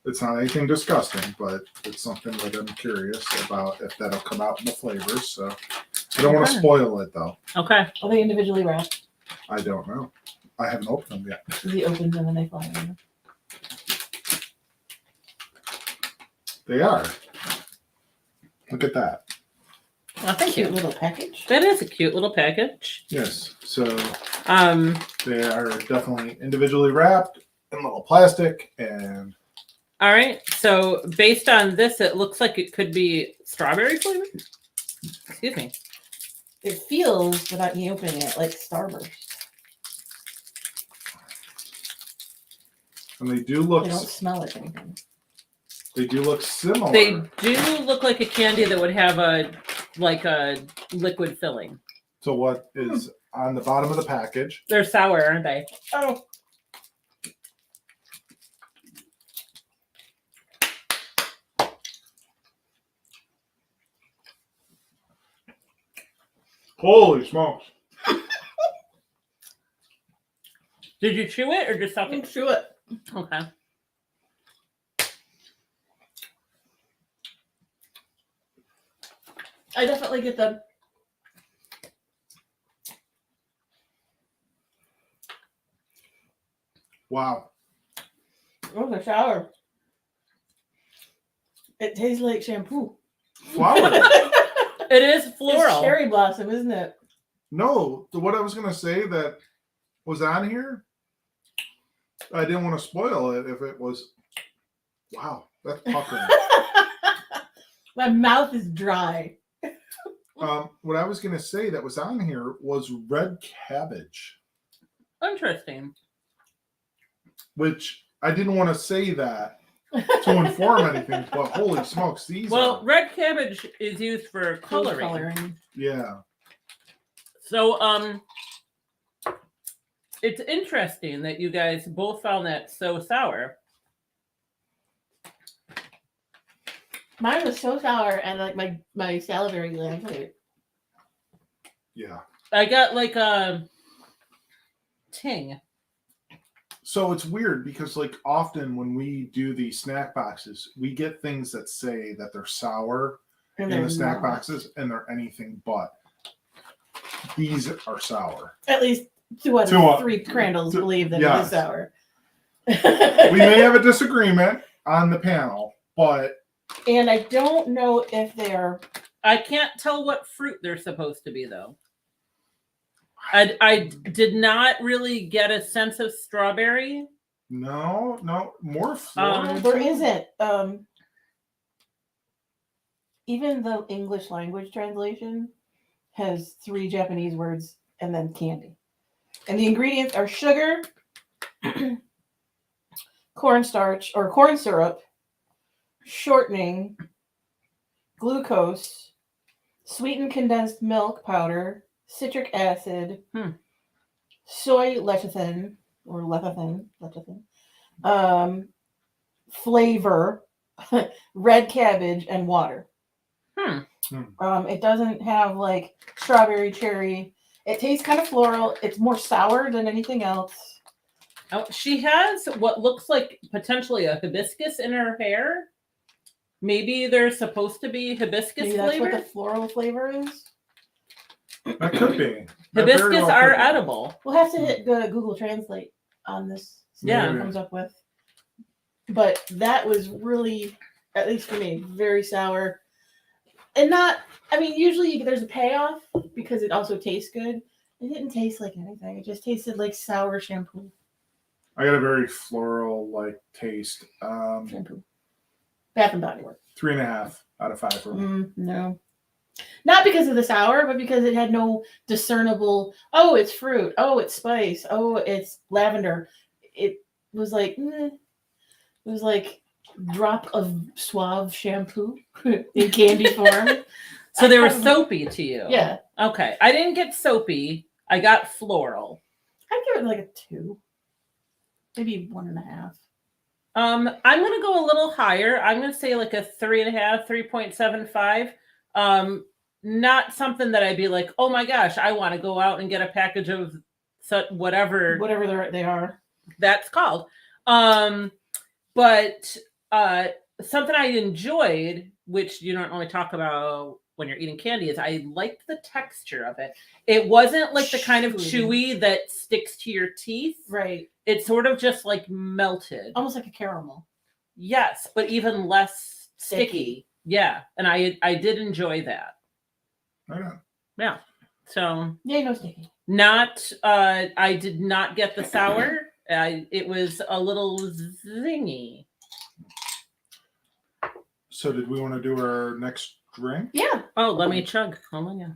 A: It's not anything disgusting, but it's something that I'm curious about if that'll come out in the flavors. So I don't want to spoil it though.
C: Okay.
B: Are they individually wrapped?
A: I don't know. I haven't opened them yet.
B: He opens them and they fly in.
A: They are. Look at that.
C: Well, thank
B: Cute
C: you.
B: little package.
C: That is a cute little package.
A: Yes. So
C: They
A: are definitely individually wrapped in little plastic and.
C: All right. So based on this, it looks like it could be strawberry flavored. Excuse me.
B: It feels, without me opening it, like Starburst.
A: And they do look.
B: They don't smell like anything.
A: They do look similar.
C: They do look like a candy that would have a liquid filling.
A: So what is on the bottom of the package?
C: They're sour, aren't they?
B: Oh.
A: Holy smokes.
C: Did you chew it or just suck it?
B: Chew it.
C: Okay.
B: I definitely get the
A: Wow.
B: oh, the shower. It tastes like shampoo.
A: Flower.
C: It is floral.
B: It's cherry blossom, isn't it?
A: No, what I was going to say that was on here, I didn't want to spoil it if it was. Wow, that's puckering.
B: My mouth is dry.
A: What I was going to say that was on here was red cabbage,
C: Interesting.
A: which I didn't want to say that to inform anything, but holy smokes, these are.
C: Red cabbage is used for coloring.
A: Yeah.
C: So, it's interesting that you guys both found that so sour.
B: Mine was so sour and like my salivary glands hurt.
A: Yeah.
C: I got like a ting.
A: So it's weird because like often when we do these snack boxes, we get things that say that they're sour
B: And
A: in
B: they're
A: the snack
B: not.
A: boxes and they're anything but. These are sour.
B: At least two out of three crandalls believe that it is sour.
A: We may have a disagreement on the panel, but.
B: And I don't know if they're.
C: I can't tell what fruit they're supposed to be, though. I did not really get a sense of strawberry.
A: No, more floral.
B: There isn't. Even the English language translation has 3 Japanese words and then candy. And the ingredients are sugar, cornstarch or corn syrup, shortening, glucose, sweetened condensed milk powder, citric acid, soy lecithin or lecithin, flavor, red cabbage, and water. It doesn't have like strawberry, cherry. It tastes kind of floral. It's more sour than anything else.
C: Oh, she has what looks like potentially a hibiscus in her hair. Maybe they're supposed to be hibiscus
B: Maybe that's
C: flavor.
B: what the floral flavor is.
A: That could be.
C: Hibiscus are edible.
B: We'll have to go to Google Translate on this. See what it comes up with. But that was really, at least for me, very sour. And not, I mean, usually there's a payoff because it also tastes good. It didn't taste like anything. It just tasted like sour shampoo.
A: I got a very floral like taste.
B: Shampoo. Bath and Body Works.
A: 3.5 out of 5 for me.
B: No. Not because of the sour, but because it had no discernible, oh, it's fruit. Oh, it's spice. Oh, it's lavender. It was like, it was like drop of Suave shampoo in candy form.
C: So they were soapy to you.
B: Yeah.
C: Okay. I didn't get soapy. I got floral.
B: I'd give it like a 2. Maybe 1.5.
C: I'm gonna go a little higher. I'm gonna say like a 3.5, 3.75. Not something that I'd be like, oh my gosh, I want to go out and get a package of whatever
B: they are.
C: That's called. But something I enjoyed, which you don't only talk about when you're eating candy, is I liked the texture of it. It wasn't like the kind of chewy that sticks to your teeth.
B: Right.
C: It sort of just like melted.
B: Almost like a caramel.
C: Yes, but even less sticky. Yeah. And I did enjoy that. Yeah. So
B: no sticky.
C: Not I did not get the sour. It was a little zingy.
A: So did we want to do our next drink?
B: Yeah.
C: Oh, let me chug. Hold on, yeah.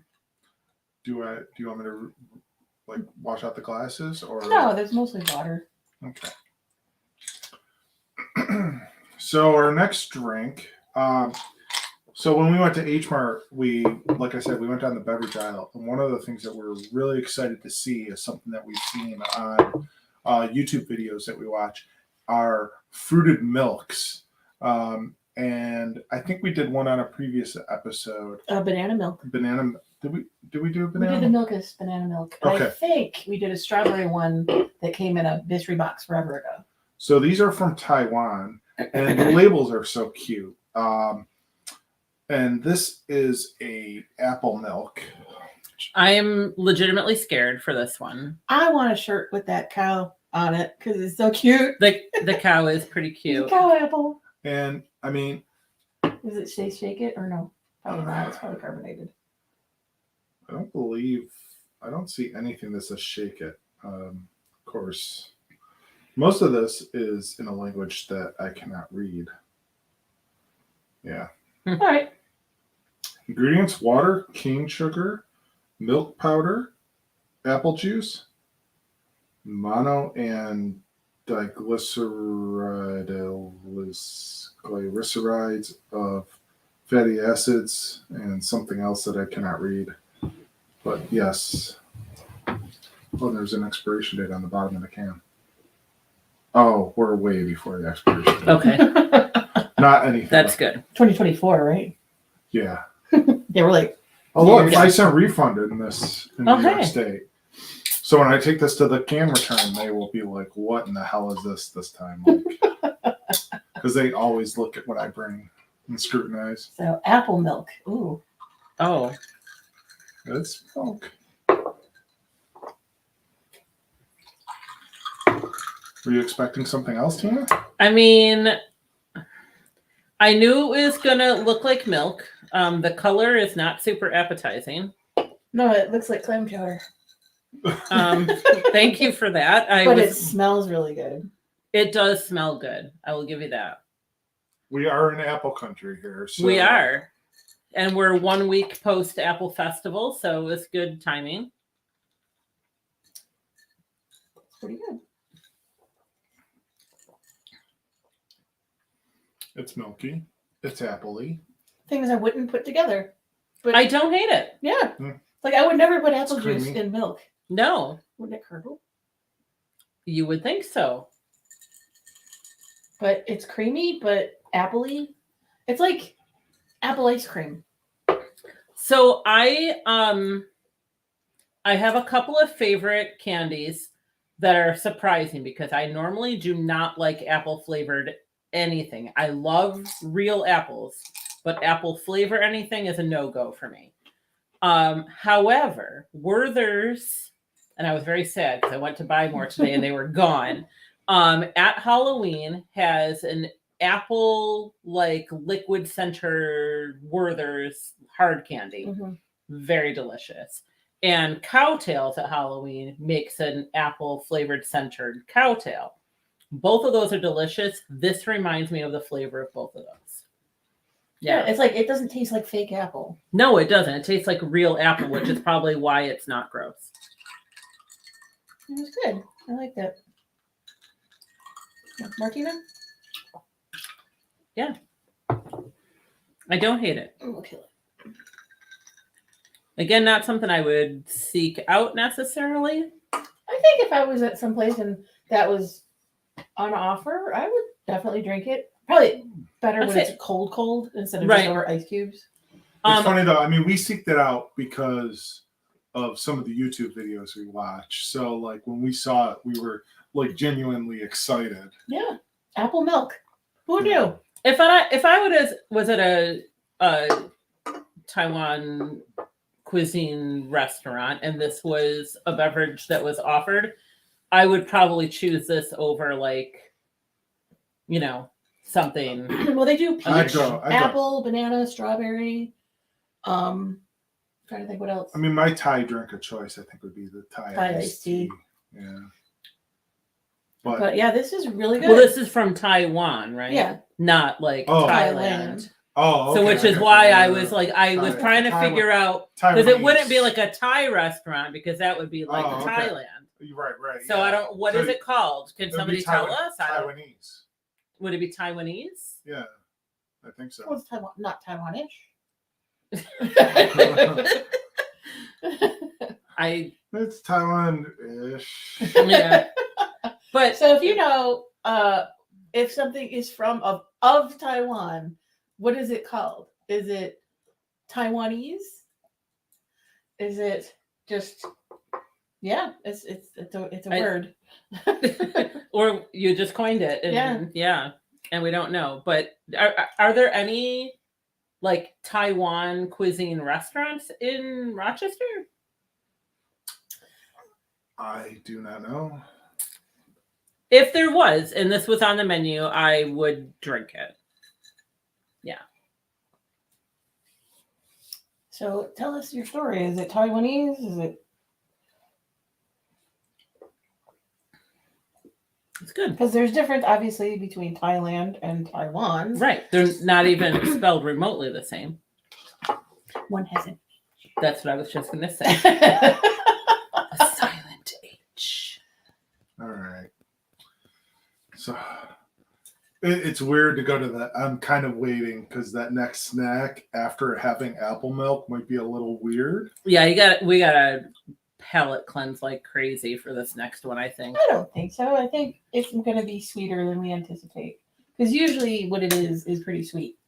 A: Do you want me to like wash out the glasses or
B: no? There's mostly water.
A: Okay. So our next drink. So when we went to H-Mart, like I said, we went down the beverage aisle, and one of the things that we're really excited to see is something that we've seen on YouTube videos that we watch are fruited milks. And I think we did one on a previous episode.
B: Banana milk.
A: Banana. Did we do a banana?
B: We did the milk as banana milk.
A: Okay.
B: I think we did a strawberry one that came in a mystery box forever ago.
A: So these are from Taiwan, and the labels are so cute. And this is a apple milk.
C: I am legitimately scared for this one.
B: I want a shirt with that cow on it because it's so cute.
C: The cow is pretty cute.
B: Cow apple.
A: And I mean,
B: does it say shake it or no? Probably not. It's probably carbonated.
A: I don't see anything that says shake it. Of course, most of this is in a language that I cannot read. Yeah.
B: All right.
A: Ingredients: water, cane sugar, milk powder, apple juice, mono and diglycerides of fatty acids, and something else that I cannot read. But yes. Oh, there's an expiration date on the bottom of the can. Oh, we're way before the expiration date.
C: Okay.
A: Not anything.
C: That's good.
B: 2024, right?
A: Yeah.
B: They were like,
A: oh, look, 5-cent refund in this in New York
C: hey.
A: State. So when I take this to the can return, they will be like, what in the hell is this time? Because they always look at what I bring and scrutinize.
B: So apple milk. Ooh.
C: Oh.
A: It's milk. Were you expecting something else, Tina?
C: I mean, I knew it was going to look like milk. The color is not super appetizing.
B: No, it looks like clam chowder.
C: Thank you for that.
B: It smells really good.
C: It does smell good. I will give you that.
A: We are in apple country here. So.
C: We are. And we're 1 week post Apple Festival, so it's good timing.
B: It's pretty good.
A: It's milky. It's appley.
B: Things I wouldn't put together. But
C: I don't hate it.
B: Yeah. Like I would never put apple
A: It's
B: juice
A: creamy.
B: in milk.
C: No.
B: Wouldn't it curdle?
C: You would think so.
B: But it's creamy, but appley. It's like apple ice cream.
C: So I have a couple of favorite candies that are surprising because I normally do not like apple flavored anything. I love real apples, but apple flavor anything is a no-go for me. However, Werther's, and I was very sad because I went to buy more today and they were gone. At Halloween has an apple like liquid centered Werther's hard candy.
B: Mm-hmm.
C: Very delicious. And Cowtails at Halloween makes an apple flavored centered cowtail. Both of those are delicious. This reminds me of the flavor of both of those.
B: Yeah, it's like it doesn't taste like fake apple.
C: No, it doesn't. It tastes like real apple, which is probably why it's not gross.
B: It was good. I like that. Martina?
C: Yeah. I don't hate it.
B: Okay.
C: Again, not something I would seek out necessarily.
B: I think if I was at some place and that was on offer, I would definitely drink it. Probably better
C: I'd
B: when
C: say-
B: it's cold instead of
C: Right.
B: just over ice cubes.
A: It's funny though. I mean, we seeked it out because of some of the YouTube videos we watched. So like when we saw it, we were like genuinely excited.
B: Yeah, apple milk. Who
A: Yeah.
B: knew?
C: If I was at a Taiwan cuisine restaurant and this was a beverage that was offered, I would probably choose this over like, something.
B: Well, they do
A: I'd
B: peach,
A: go.
B: apple, banana, strawberry. Trying to think what else.
A: I mean, my Thai drink of choice, I think, would be the Thai
B: Thai
A: iced
B: iced tea.
A: Yeah.
B: But yeah, this is really good.
C: Well, this is from Taiwan, right?
B: Yeah.
C: Not like
A: Oh.
C: Thailand.
A: Oh,
C: So
A: okay,
C: which is
A: got
C: why
A: you.
C: I was like, I was
A: Thai-
C: trying to
A: Taiwan-
C: figure out, because it wouldn't be
A: Taiwanese.
C: like a Thai restaurant because that would be like
A: Oh, okay.
C: Thailand.
A: Right.
C: So
A: yeah.
C: I don't. What
A: So
C: is it called? Can
A: It would
C: somebody
A: be
C: tell us?
A: Taiwanese.
C: Would it be Taiwanese?
A: Yeah, I think so.
B: Well, it's Taiwan, not Taiwanish.
A: It's Taiwan-ish.
C: Yeah. But
B: So if you know, if something is from of Taiwan, what is it called? Is it Taiwanese? Is it just? Yeah, it's a
C: I-
B: word.
C: or you just coined it. And, yeah. And we don't know. But are there any like Taiwan cuisine restaurants in Rochester?
A: I do not know.
C: If there was, and this was on the menu, I would drink it. Yeah.
B: So tell us your story. Is it Taiwanese? Is it?
C: It's good.
B: Because there's difference, obviously, between Thailand and Taiwan.
C: Right. They're not even spelled remotely the same.
B: One has an
C: That's what I was just going to say.
B: H.
C: A silent H.
A: All right. So it's weird to go to that. I'm kind of waiting because that next snack after having apple milk might be a little weird.
C: Yeah, we got to palate cleanse like crazy for this next one, I think.
B: I don't think so. I think it's going to be sweeter than we anticipate. Because usually what it is pretty sweet.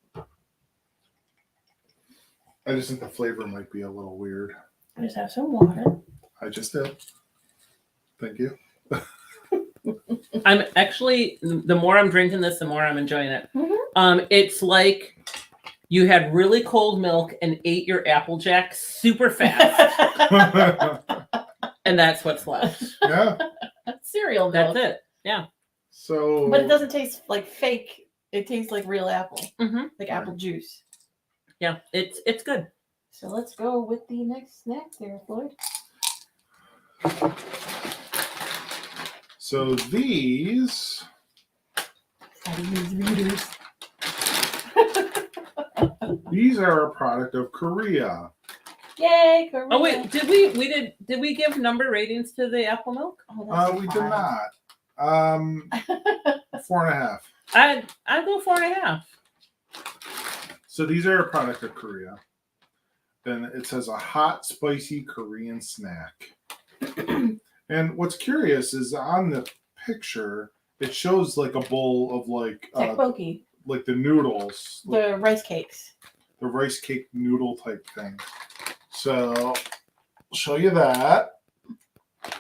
A: I just think the flavor might be a little weird.
B: I just have some water.
A: I just did. Thank you.
C: I'm actually, the more I'm drinking this, the more I'm enjoying it.
B: Mhm.
C: It's like you had really cold milk and ate your Apple Jack super fast, and that's what's left.
A: Yeah.
B: Cereal milk.
C: That's it. Yeah.
A: So.
B: But it doesn't taste like fake. It tastes like real apple.
C: Mm-hmm.
B: Like apple juice.
C: Yeah, it's good.
B: So let's go with the next snack there, Floyd.
A: So these.
B: Chinese readers.
A: These are a product of Korea.
B: Yay, Korea.
C: Oh wait, did we give number ratings to the apple milk?
B: Oh, that's
A: We
B: a
A: did
B: five.
A: not. 4.5.
C: I'd go 4.5.
A: So these are a product of Korea. Then it says a hot, spicy Korean snack. And what's curious is on the picture, it shows like a bowl of like
B: Tteokbokki,
A: the noodles,
B: the rice cakes.
A: the rice cake noodle type thing. So I'll show you that.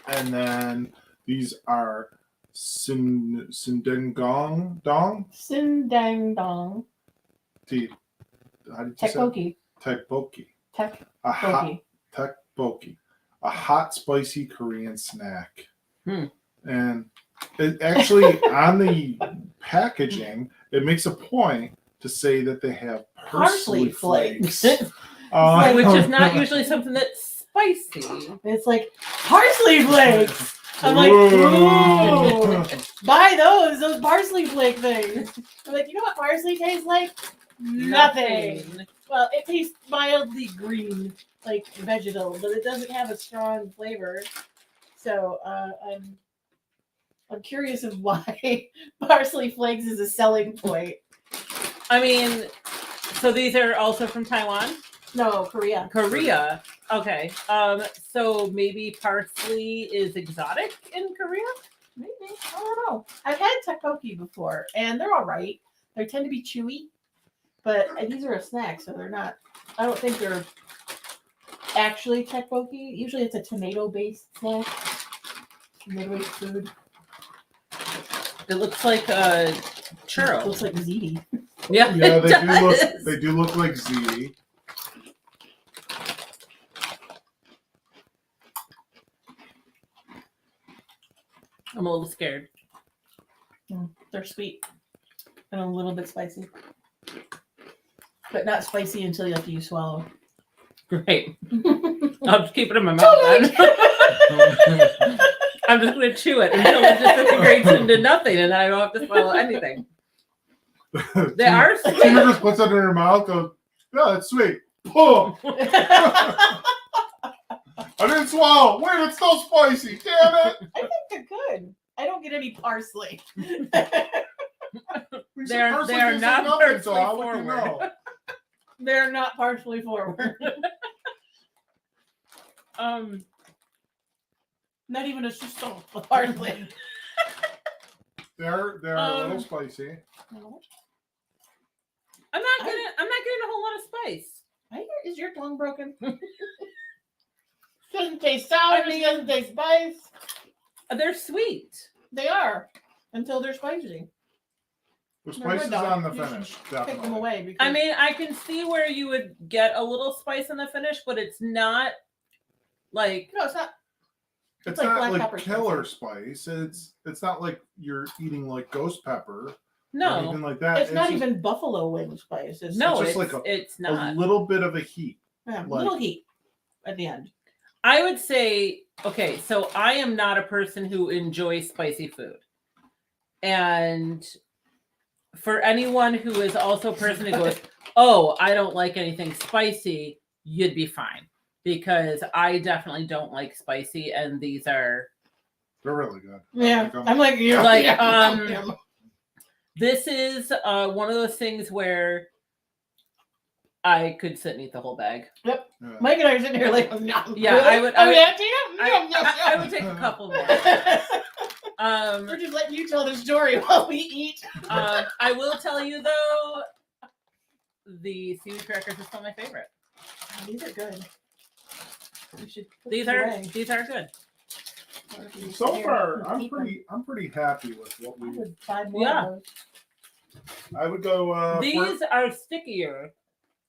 A: And then these are sindengong dong.
B: Sindang-dong.
A: How did you say?
B: Tteokbokki.
A: Tteokbokki. A hot
B: Tteokbokki.
A: tteokbokki. A hot, spicy Korean snack. And it actually, on the packaging, it makes a point to say that they have parsley flakes.
C: Which is not usually something that's spicy.
B: It's like parsley flakes. I'm like,
A: Ooh.
B: ooh, buy those parsley flake things. I'm like, you know what parsley tastes like? Nothing. Well, it tastes mildly green, like vegetal, but it doesn't have a strong flavor. So I'm curious of why parsley flakes is a selling point.
C: I mean, so these are also from Taiwan?
B: No, Korea.
C: Korea. Okay. So maybe parsley is exotic in Korea?
B: Maybe. I don't know. I've had tteokbokki before, and they're all right. They tend to be chewy, but these are a snack, so they're not. I don't think they're actually tteokbokki. Usually, it's a tomato-based snack. Tomato-based food.
C: It looks like a churro.
B: It looks like ziti.
C: Yeah,
A: Yeah,
C: it does.
A: they do look like ziti.
C: I'm a little scared.
B: They're sweet and a little bit spicy, but not spicy until you have to swallow.
C: Great. I'll just keep it in my mouth then. I'm just going to chew it until it disintegrates into nothing, and then I don't have to swallow anything. They are sweet.
A: Tina just puts it in her mouth. Goes, yeah, it's sweet. Boom. I didn't swallow. Wait, it's still spicy. Damn it.
B: I think they're good. I don't get any parsley.
C: They are not parsley forward.
B: They're not parsley forward. Not even a shuston of parsley.
A: They're a little spicy.
C: I'm not getting a whole lot of spice.
B: Is your tongue broken? Doesn't taste sour. Doesn't taste spice.
C: They're sweet.
B: They are until they're spicy.
A: The spice is on the
B: You
A: finish.
B: Take
A: Definitely.
B: them away. Because
C: I mean, I can see where you would get a little spice in the finish, but it's not like
B: no, it's not.
A: It's
B: like
A: not
B: black
A: like
B: pepper
A: killer spice. It's not like you're eating like ghost pepper. Or
C: no.
A: anything like that.
B: It's not
A: just
B: even buffalo wing spice. It's
C: No,
A: just
C: it's
A: a
C: not.
A: little bit of a heat.
B: yeah,
A: like-
B: little heat at the end.
C: I would say, okay, so I am not a person who enjoys spicy food. And for anyone who is also a person who goes, oh, I don't like anything spicy, you'd be fine. Because I definitely don't like spicy, and these are
A: They're really good.
B: Yeah,
A: them.
B: I'm like you.
C: Like,
B: Yeah.
C: this is one of those things where I could sit and eat the whole bag.
A: Yeah.
B: Mike and I are sitting here like, no,
C: Yeah,
B: really?
C: I would-
B: Oh,
C: I would-
B: yeah, Tina?
C: I would take a couple more.
B: We're just letting you tell the story while we eat.
C: I will tell you though, the seaweed crackers are still my favorite.
B: Oh, these are good. You should put
C: These are good.
A: So far, I'm pretty happy with what
B: I
A: we.
B: would buy more
C: Yeah.
B: of those.
A: I would go.
C: These are stickier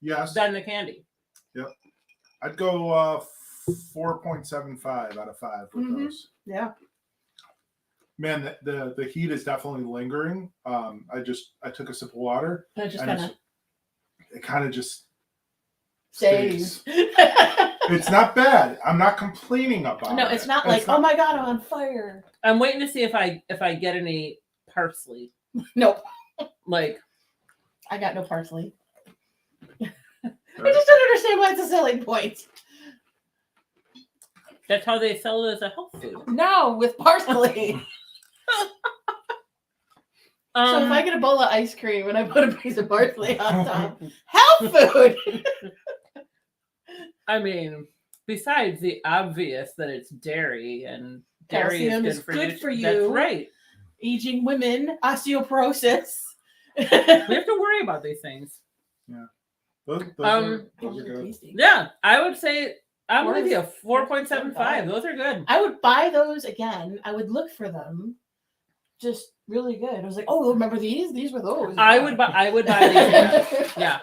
A: yes.
C: than the candy.
A: I'd go 4.75 out of 5 with
B: Mhm.
A: those.
B: Yeah.
A: Man, the heat is definitely lingering. I took a sip of water.
B: That just
A: and
B: kind of
A: it kind of just
B: stays.
A: It's not bad. I'm not complaining about it.
B: No, it's not like, oh my God, I'm on fire.
C: I'm waiting to see if I get any parsley.
B: Nope.
C: Like,
B: I got no parsley. I just don't understand why it's a selling point.
C: that's how they sell it as a health food.
B: No, with parsley. So if I get a bowl of ice cream and I put a piece of parsley on top, health food.
C: I mean, besides the obvious that it's dairy and dairy
B: Calcium
C: is
B: is
C: good
B: good for
C: That's
B: you.
C: right.
B: Aging women, osteoporosis.
C: We have to worry about these things.
A: Those
C: Um,
A: are good.
B: tasty.
C: Yeah, I would say I'm
B: Four
C: with
B: is-
C: you. 4.75. Those are good.
B: I would buy those again. I would look for them. Just really good. I was like, oh, remember these? These were those.
C: I would buy these. Again. Yeah.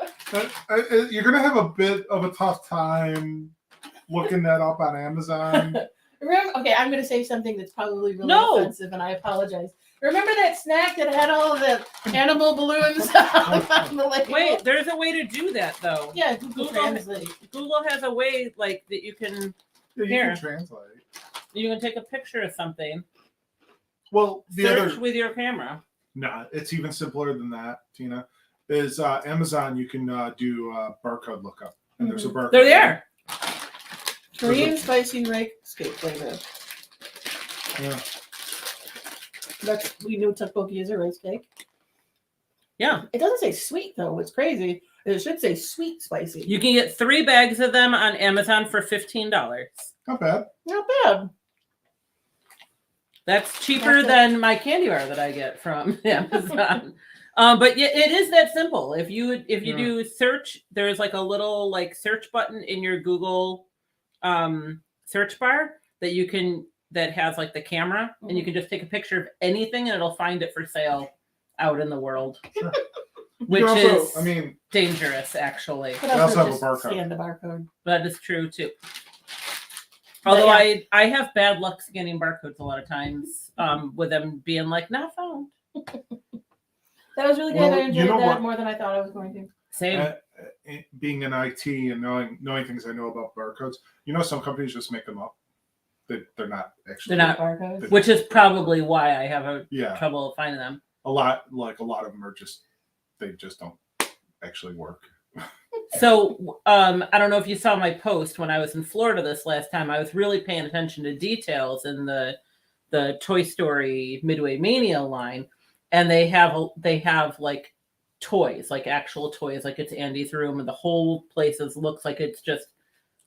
A: You're gonna have a bit of a tough time looking that up on Amazon.
B: Remember, okay, I'm going to say something that's probably really
C: No.
B: offensive, and I apologize. Remember that snack that had all the animal balloons on the label?
C: Wait, there's a way to do that though.
B: Yeah, Google
C: Google-
B: Translate.
C: Google has a way like that you can
A: Yeah, you
C: Here.
A: can translate.
C: take a picture of something,
A: Well, the
C: search
A: other
C: with your camera.
A: no, it's even simpler than that, Tina. Is Amazon you can do barcode lookup. And there's a barcode.
C: They're there.
B: Korean spicy rice cake flavor.
A: Yeah.
B: We knew tteokbokki is a rice cake.
C: Yeah.
B: It doesn't say sweet though. It's crazy. It should say sweet spicy.
C: You can get 3 bags of them on Amazon for $15.
A: Not bad.
B: Not bad.
C: That's cheaper than my candy bar that I get from Amazon. But yeah, it is that simple. If you do search, there's like a little like search button in your Google search bar that has like the camera, and you can just take a picture of anything and it'll find it for sale out in the world.
A: Sure.
C: Which
A: also,
C: is dangerous, actually.
B: But
A: also have a
B: just
A: barcode.
B: scan the barcode.
C: That is true too. Although I have bad luck scanning barcodes a lot of times, with them being like not found.
B: That was really good.
A: Well,
B: I enjoyed that
A: what?
B: more than I thought I was going to.
C: Same.
A: Being in IT and knowing things I know about barcodes, some companies just make them up. They're not actually.
C: They're not
B: barcodes.
C: Which is probably why I have
A: Yeah.
C: trouble finding them.
A: A lot of them are they just don't actually work.
C: So I don't know if you saw my post when I was in Florida this last time. I was really paying attention to details in the Toy Story Midway Mania line, and they have like toys, like actual toys, like it's Andy's room, and the whole place looks like it's just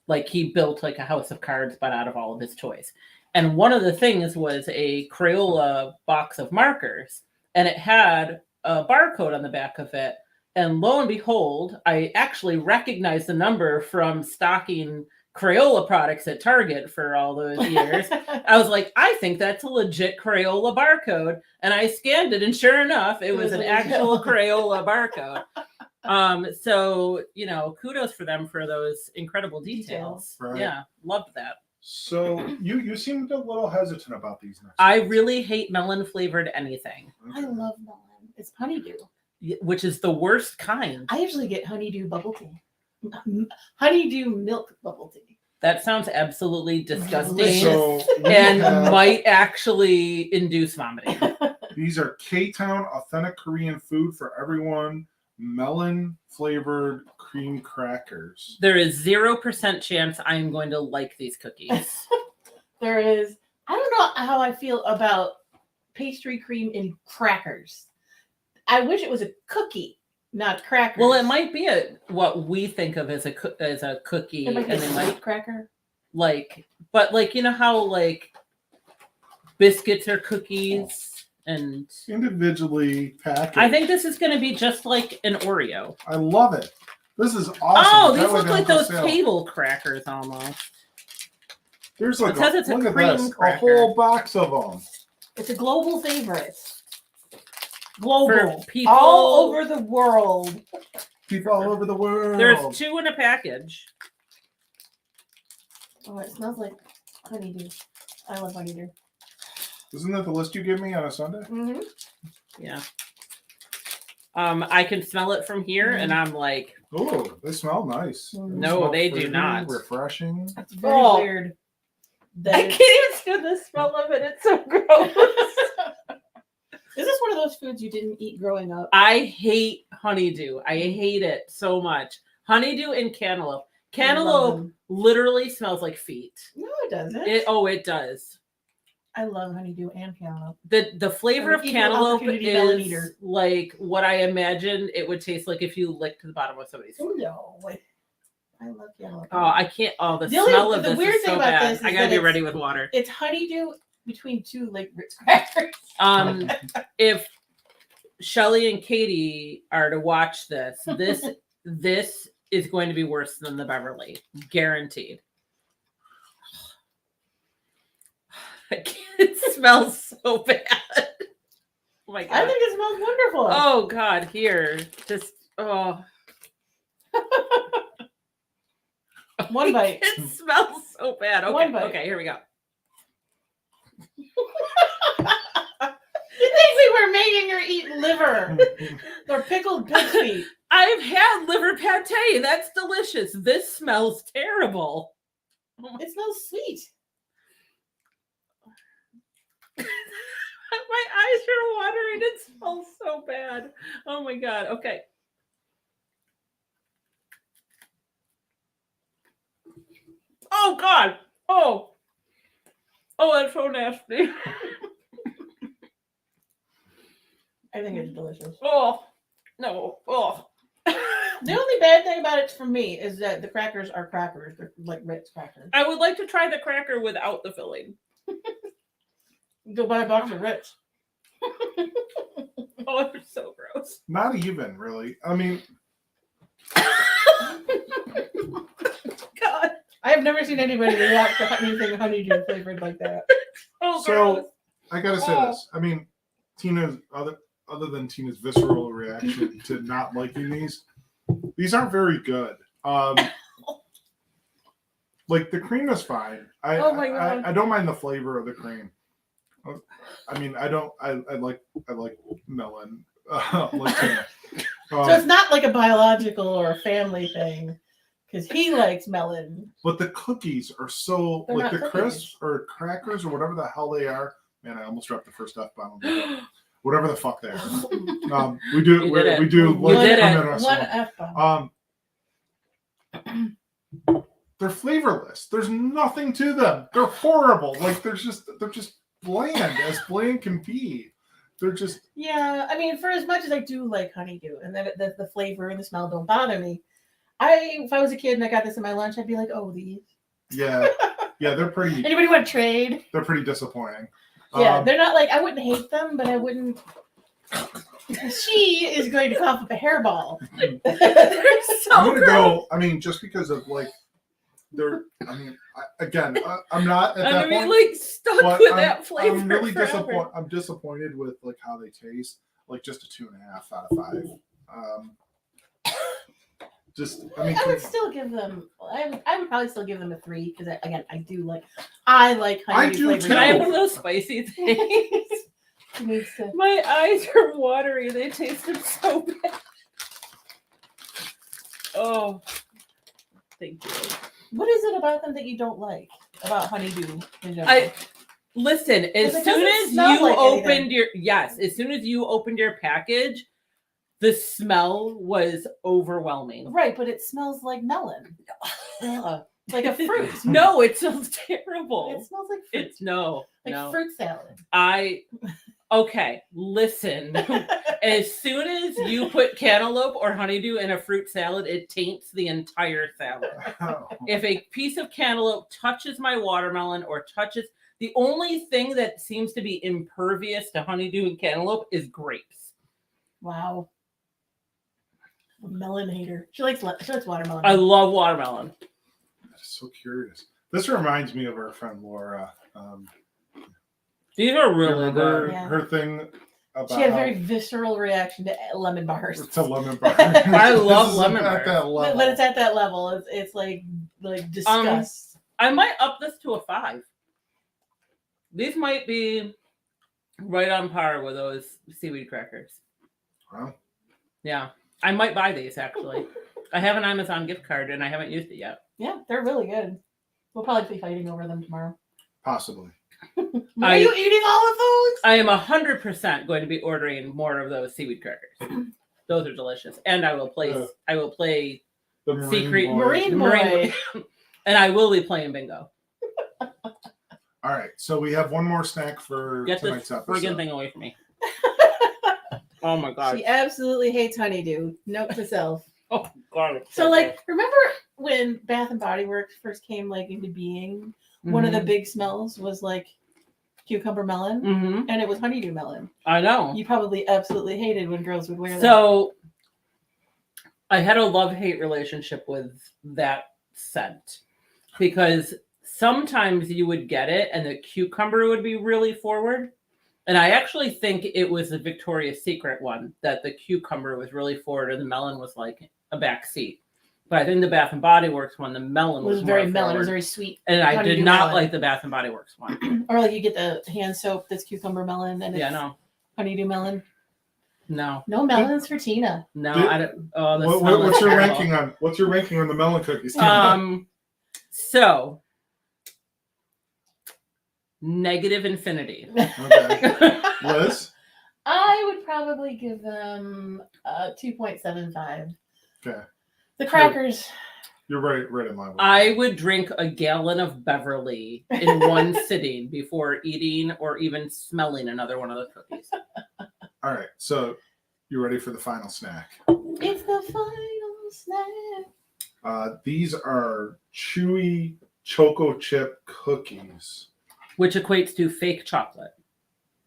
C: like he built like a house of cards, but out of all of his toys. And one of the things was a Crayola box of markers, and it had a barcode on the back of it. And lo and behold, I actually recognized the number from stocking Crayola products at Target for all those years. I was like, I think that's a legit Crayola barcode. And I scanned it, and sure enough, it was an actual Crayola barcode. So, kudos for them for those incredible details.
A: Right.
C: Yeah, loved that.
A: So you seemed a little hesitant about these next
C: I
A: ones.
C: really hate melon flavored anything,
B: I love melon. It's honeydew.
C: which is the worst kind.
B: I usually get honeydew bubble tea. Honeydew milk bubble tea.
C: That sounds absolutely disgusting.
A: So we
C: and
A: have-
C: might actually induce vomiting.
A: These are K-Town authentic Korean food for everyone. Melon flavored cream crackers.
C: There is 0% chance I am going to like these cookies.
B: There is, I don't know how I feel about pastry cream in crackers. I wish it was a cookie, not crackers.
C: Well, it might be what we think of as a cookie,
B: It might be
C: and
B: a
C: it
B: sweet
C: might
B: cracker.
C: but you know how biscuits are cookies. And
A: Individually packaged.
C: I think this is going to be just like an Oreo.
A: I love it. This is awesome.
C: Oh,
A: That
C: these
A: way
C: look
A: they
C: like
A: don't
C: those
A: go stale.
C: table crackers almost.
A: There's like
C: It says it's a
A: look at
C: cream
A: this,
C: cracker.
A: a whole box of them.
B: It's a global favorite. Global.
C: For people
B: all over the world.
A: People all over the world.
C: There's 2 in a package.
B: Oh, it smells like honeydew. I love honeydew.
A: Isn't that the list you give me on a Sunday?
B: Mm-hmm.
C: Yeah. I can smell it from here, and I'm like,
A: Oh, they smell nice.
C: No,
A: Smell
C: they do
A: fruity,
C: not.
A: Refreshing.
B: That's very
C: Oh.
B: weird.
C: I can't even stand the smell of it. It's so gross.
B: Is this one of those foods you didn't eat growing up?
C: I hate honeydew. I hate it so much. Honeydew and cantaloupe.
B: I love
C: Cantaloupe
B: them.
C: literally smells like feet.
B: No, it doesn't.
C: It does.
B: I love honeydew and cantaloupe.
C: The flavor
B: I'm
C: of
B: an equal
C: cantaloupe
B: opportunity melon
C: is
B: eater.
C: like what I imagined it would taste like if you licked the bottom of somebody's foot.
B: No, wait. I love cantaloupe.
C: Oh, I can't. Oh, the
B: The only-
C: smell of
B: the
C: this
B: weird
C: is
B: thing
C: so
B: about
C: bad.
B: this is
C: I gotta
B: that
C: be
B: it's-
C: ready with water.
B: It's honeydew between 2 like Ritz crackers.
C: If Shelly and Katie are to watch this is going to be worse than the Beverly, guaranteed. It smells so bad. Oh my god!
B: I think it smells wonderful.
C: Oh god, here, just
B: One bite.
C: It smells so bad. Okay,
B: One bite.
C: okay, here we go.
B: You think we were making her eat liver? They're pickled pig feet.
C: I've had liver pate. That's delicious. This smells terrible.
B: It smells sweet.
C: My eyes are watering. It smells so bad. Oh my god. Okay. Oh god. Oh, that's so nasty.
B: I think it's delicious.
C: Oh no. Oh.
B: The only bad thing about it for me is that the crackers are crackers. They're like Ritz crackers.
C: I would like to try the cracker without the filling.
B: Go buy a box of Ritz.
C: Oh, they're so gross.
A: Not even really. I mean,
C: God.
B: I have never seen anybody react to anything honeydew flavored like that.
C: Oh,
A: so
C: gross.
A: I gotta say this. I mean, Tina's other than Tina's visceral reaction to not liking these aren't very good. Like the cream is fine.
B: Oh my God.
A: I don't mind the flavor of the cream. I mean, I like melon. Like Tina.
B: So it's not like a biological or a family thing, because he likes melon.
A: But the cookies are so
B: They're
A: like
B: not
A: the
B: cookies.
A: crisps or crackers or whatever the hell they are. Man, I almost dropped the first F-bomb. Whatever the fuck they are. We do
C: You did it.
A: we do
C: You
A: like
C: did
A: come
C: it.
A: in us
B: One
A: wrong.
B: F-bomb.
A: They're flavorless. There's nothing to them. They're horrible. Like they're just bland as bland can be. They're just
B: Yeah, I mean, for as much as I do like honeydew, and that the flavor and the smell don't bother me, if I was a kid and I got this in my lunch, I'd be like, oh, these.
A: yeah. They're pretty.
B: Anybody want to trade?
A: They're pretty disappointing.
B: Yeah, they're not like, I wouldn't hate them, but I wouldn't. She is going to cough up a hairball. They're so
A: I'm gonna
B: gross.
A: go. I mean, just because of like, they're. I mean, I'm not at
C: I'm
A: that
C: gonna be
A: point.
C: like stuck
A: But
C: with that flavor.
A: I'm really
C: forever.
A: disappointed. I'm disappointed with like how they taste. Like just a 2.5 out of 5.
B: I would still give them. I would probably still give them a 3 because I do like. I like honeydew
A: do
B: flavored.
A: too.
C: Can I have one of those spicy things?
B: She needs to.
C: My eyes are watery. They tasted so bad. Oh, thank you.
B: What is it about them that you don't like about honeydew in general?
C: Listen. As
B: Because it
C: soon
B: doesn't
C: as
B: smell
C: you
B: like
C: opened as soon as you opened your package, the smell was overwhelming.
B: Right, but it smells like melon. Ugh. Like a fruit.
C: No, it smells terrible.
B: It smells like fruit.
C: It's no.
B: Fruit salad.
C: Okay, listen. As soon as you put cantaloupe or honeydew in a fruit salad, it taints the entire salad. If a piece of cantaloupe touches my watermelon or touches, the only thing that seems to be impervious to honeydew and cantaloupe is grapes.
B: Wow. A melon hater. She likes watermelon.
C: I love watermelon.
A: I'm so curious. This reminds me of our friend Laura.
C: These are really
A: Remember
C: good.
B: Yeah.
A: her thing about
B: She had a very visceral reaction to lemon bars.
A: to lemon bars.
C: I love
A: This
C: lemon
A: isn't
C: bars.
A: at that level.
B: But it's at that level. It's like disgust.
C: I might up this to a 5. These might be right on par with those seaweed crackers.
A: Wow.
C: Yeah. I might buy these actually. I have an Amazon gift card and I haven't used it yet.
B: Yeah, they're really good. We'll probably be fighting over them tomorrow.
A: Possibly.
B: Are you eating all of those?
C: I am 100% going to be ordering more of those seaweed crackers. Those are delicious. And I will play
A: The Marine
C: Secret
A: Boy.
B: Marine Boy.
C: and I will be playing bingo.
A: All right, so we have one more snack for
C: Get this
A: tonight's
C: friggin'
A: episode.
C: thing away from me. Oh my god.
B: She absolutely hates honeydew. Note to self.
C: Oh god. it's
B: So,
C: good.
B: remember when Bath and Body Works first came into being? One of the big smells was cucumber melon,
C: Mm-hmm.
B: and it was honeydew melon.
C: I know.
B: You probably absolutely hated when girls would wear that.
C: So I had a love-hate relationship with that scent because sometimes you would get it and the cucumber would be really forward. And I actually think it was the Victoria's Secret one that the cucumber was really forward and the melon was like a back seat. But I think the Bath and Body Works one, the melon
B: it was
C: more
B: very melon. It
C: forward.
B: was very sweet.
C: And I
B: honeydew
C: did not
B: melon.
C: like the Bath and Body Works one.
B: Or you get the hand soap that's cucumber melon and it's
C: Yeah, no.
B: honeydew melon.
C: No.
B: No melons for Tina.
C: No,
A: Dude,
C: I don't. Oh, the
A: What,
C: smell
A: what's
C: is
A: your
C: terrible.
A: ranking on? What's your ranking on the melon cookies?
C: So negative infinity.
A: Okay, Liz.
B: I would probably give them 2.75.
A: Okay,
B: The crackers.
A: you're right in line. With
C: I would drink a gallon of Beverly in one sitting before eating or even smelling another one of the cookies.
A: All right, so you ready for the final snack?
B: It's the final snack.
A: These are chewy choco chip cookies.
C: Which equates to fake chocolate.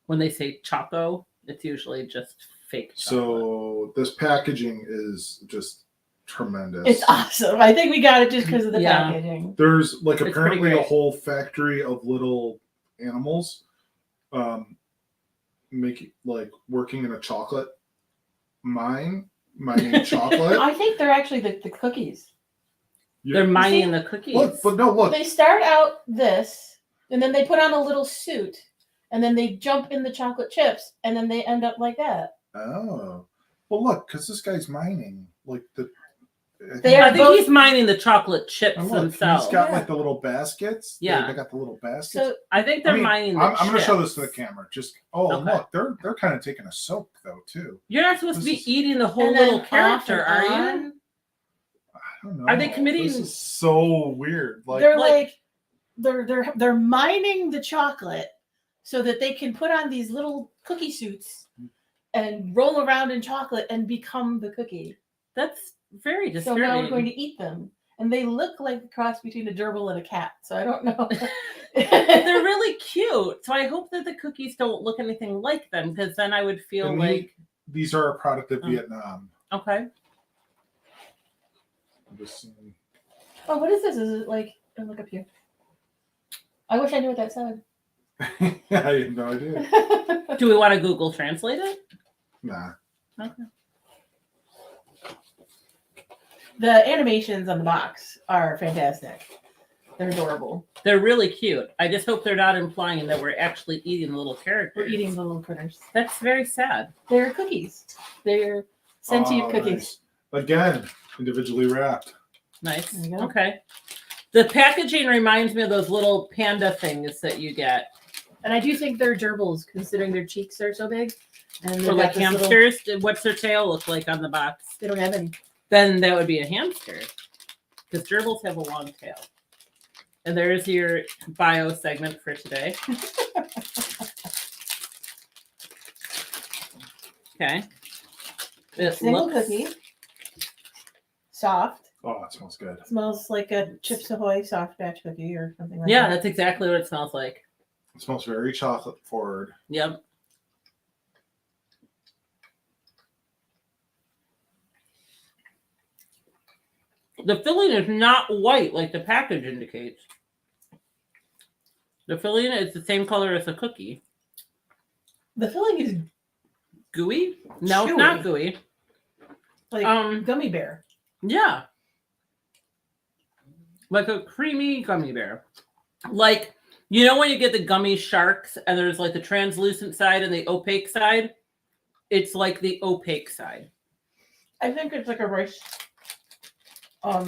C: When they say choco, it's usually just fake chocolate.
A: So this packaging is just tremendous.
B: It's awesome. I think we got it just because of the packaging.
A: There's like
C: It's
A: apparently a whole factory of little animals making like working in a chocolate mining chocolate.
B: I think they're actually the cookies.
C: They're mining the cookies.
A: Look.
B: They start out this, and then they put on a little suit, and then they jump in the chocolate chips, and then they end up like that.
A: Oh. Well, look, because this guy's mining like the.
C: I think he's mining the chocolate chips themselves.
A: He's got like the little baskets.
C: Yeah,
A: they got the little baskets.
C: So I think they're mining.
A: I'm going to show this to the camera. Look, they're kind of taking a soak though too.
C: You're not supposed to be eating the whole little character, are you?
A: I don't know.
C: Are they committing?
A: This is so weird. Like
B: they're mining the chocolate so that they can put on these little cookie suits and roll around in chocolate and become the cookie.
C: That's very disturbing.
B: So now we're going to eat them. And they look like a cross between a gerbil and a cat. So I don't know.
C: They're really cute. So I hope that the cookies don't look anything like them, because then I would feel like...
A: These are a product of Vietnam.
C: Okay.
B: Oh, what is this? Is it like... Oh, look up here. I wish I knew what that said.
A: I have no idea.
C: Do we want to Google Translate it?
A: Nah.
C: Okay.
B: The animations on the box are fantastic. They're adorable.
C: They're really cute. I just hope they're not implying that we're actually eating the little characters.
B: We're eating the little critters.
C: That's very sad.
B: They're cookies. They're sentient cookies.
A: Nice. Again, individually wrapped.
C: Nice. Okay. The packaging reminds me of those little panda things that you get.
B: And I do think they're gerbils, considering their cheeks are so big. And
C: or like hamsters. What's their tail look like on the box?
B: They don't have any.
C: Then that would be a hamster, because gerbils have a long tail. And there's your bio segment for today. Okay.
B: Single cookie. Soft.
A: Oh, it smells good.
B: It smells like a Chips Ahoy soft batch cookie or something like that.
C: Yeah, that's exactly what it smells like.
A: It smells very chocolate forward.
C: Yep. The filling is not white like the package indicates. The filling is the same color as the cookie.
B: The filling is
C: gooey? No,
B: chewy.
C: It's not gooey.
B: Like gummy bear.
C: Yeah. Like a creamy gummy bear. Like, you know when you get the gummy sharks and there's like the translucent side and the opaque side? It's like the opaque side.
B: I think it's like a rice, a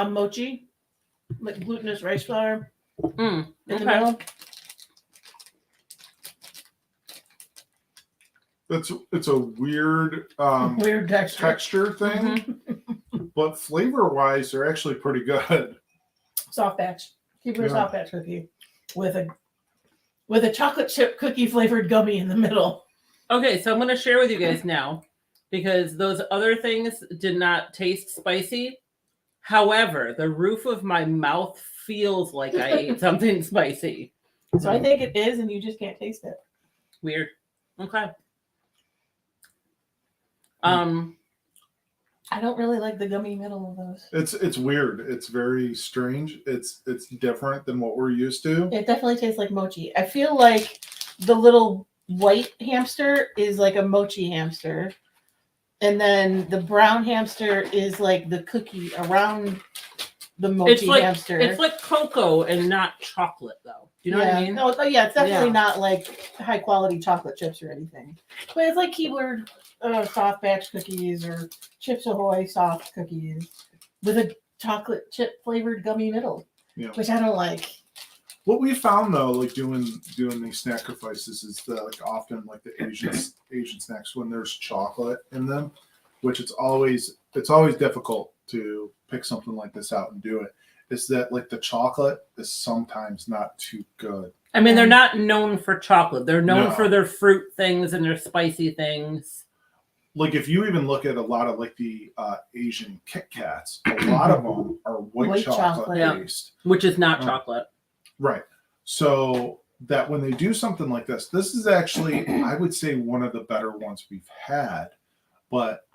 B: mochi, like glutinous rice flour in the middle.
A: It's a weird
B: weird
A: texture thing, but flavor wise, they're actually pretty good.
B: Soft batch, keep it a soft batch cookie with a chocolate chip cookie flavored gummy in the middle.
C: Okay, so I'm going to share with you guys now, because those other things did not taste spicy. However, the roof of my mouth feels like I ate something spicy.
B: So I think it is, and you just can't taste it.
C: Weird. Okay.
B: I don't really like the gummy middle of those.
A: It's weird. It's very strange. It's different than what we're used to.
B: It definitely tastes like mochi. I feel like the little white hamster is like a mochi hamster. And then the brown hamster is like the cookie around the mochi hamster.
C: It's like cocoa and not chocolate, though. Do you know what I mean?
B: Oh, yeah, it's definitely not like high quality chocolate chips or anything. But it's like Keebler soft batch cookies or Chips Ahoy soft cookies with a chocolate chip flavored gummy middle, which I don't like.
A: What we found though, like doing these Snackrifices, is that like often like the Asian snacks, when there's chocolate in them, which it's always difficult to pick something like this out and do it. Is that like the chocolate is sometimes not too good.
C: I mean, they're not known for chocolate. They're known for their fruit things and their spicy things.
A: like if you even look at a lot of like the Asian Kit Kats, a lot of them are white chocolate based,
C: which is not chocolate.
A: Right. So that when they do something like this is actually, I would say, one of the better ones we've had, but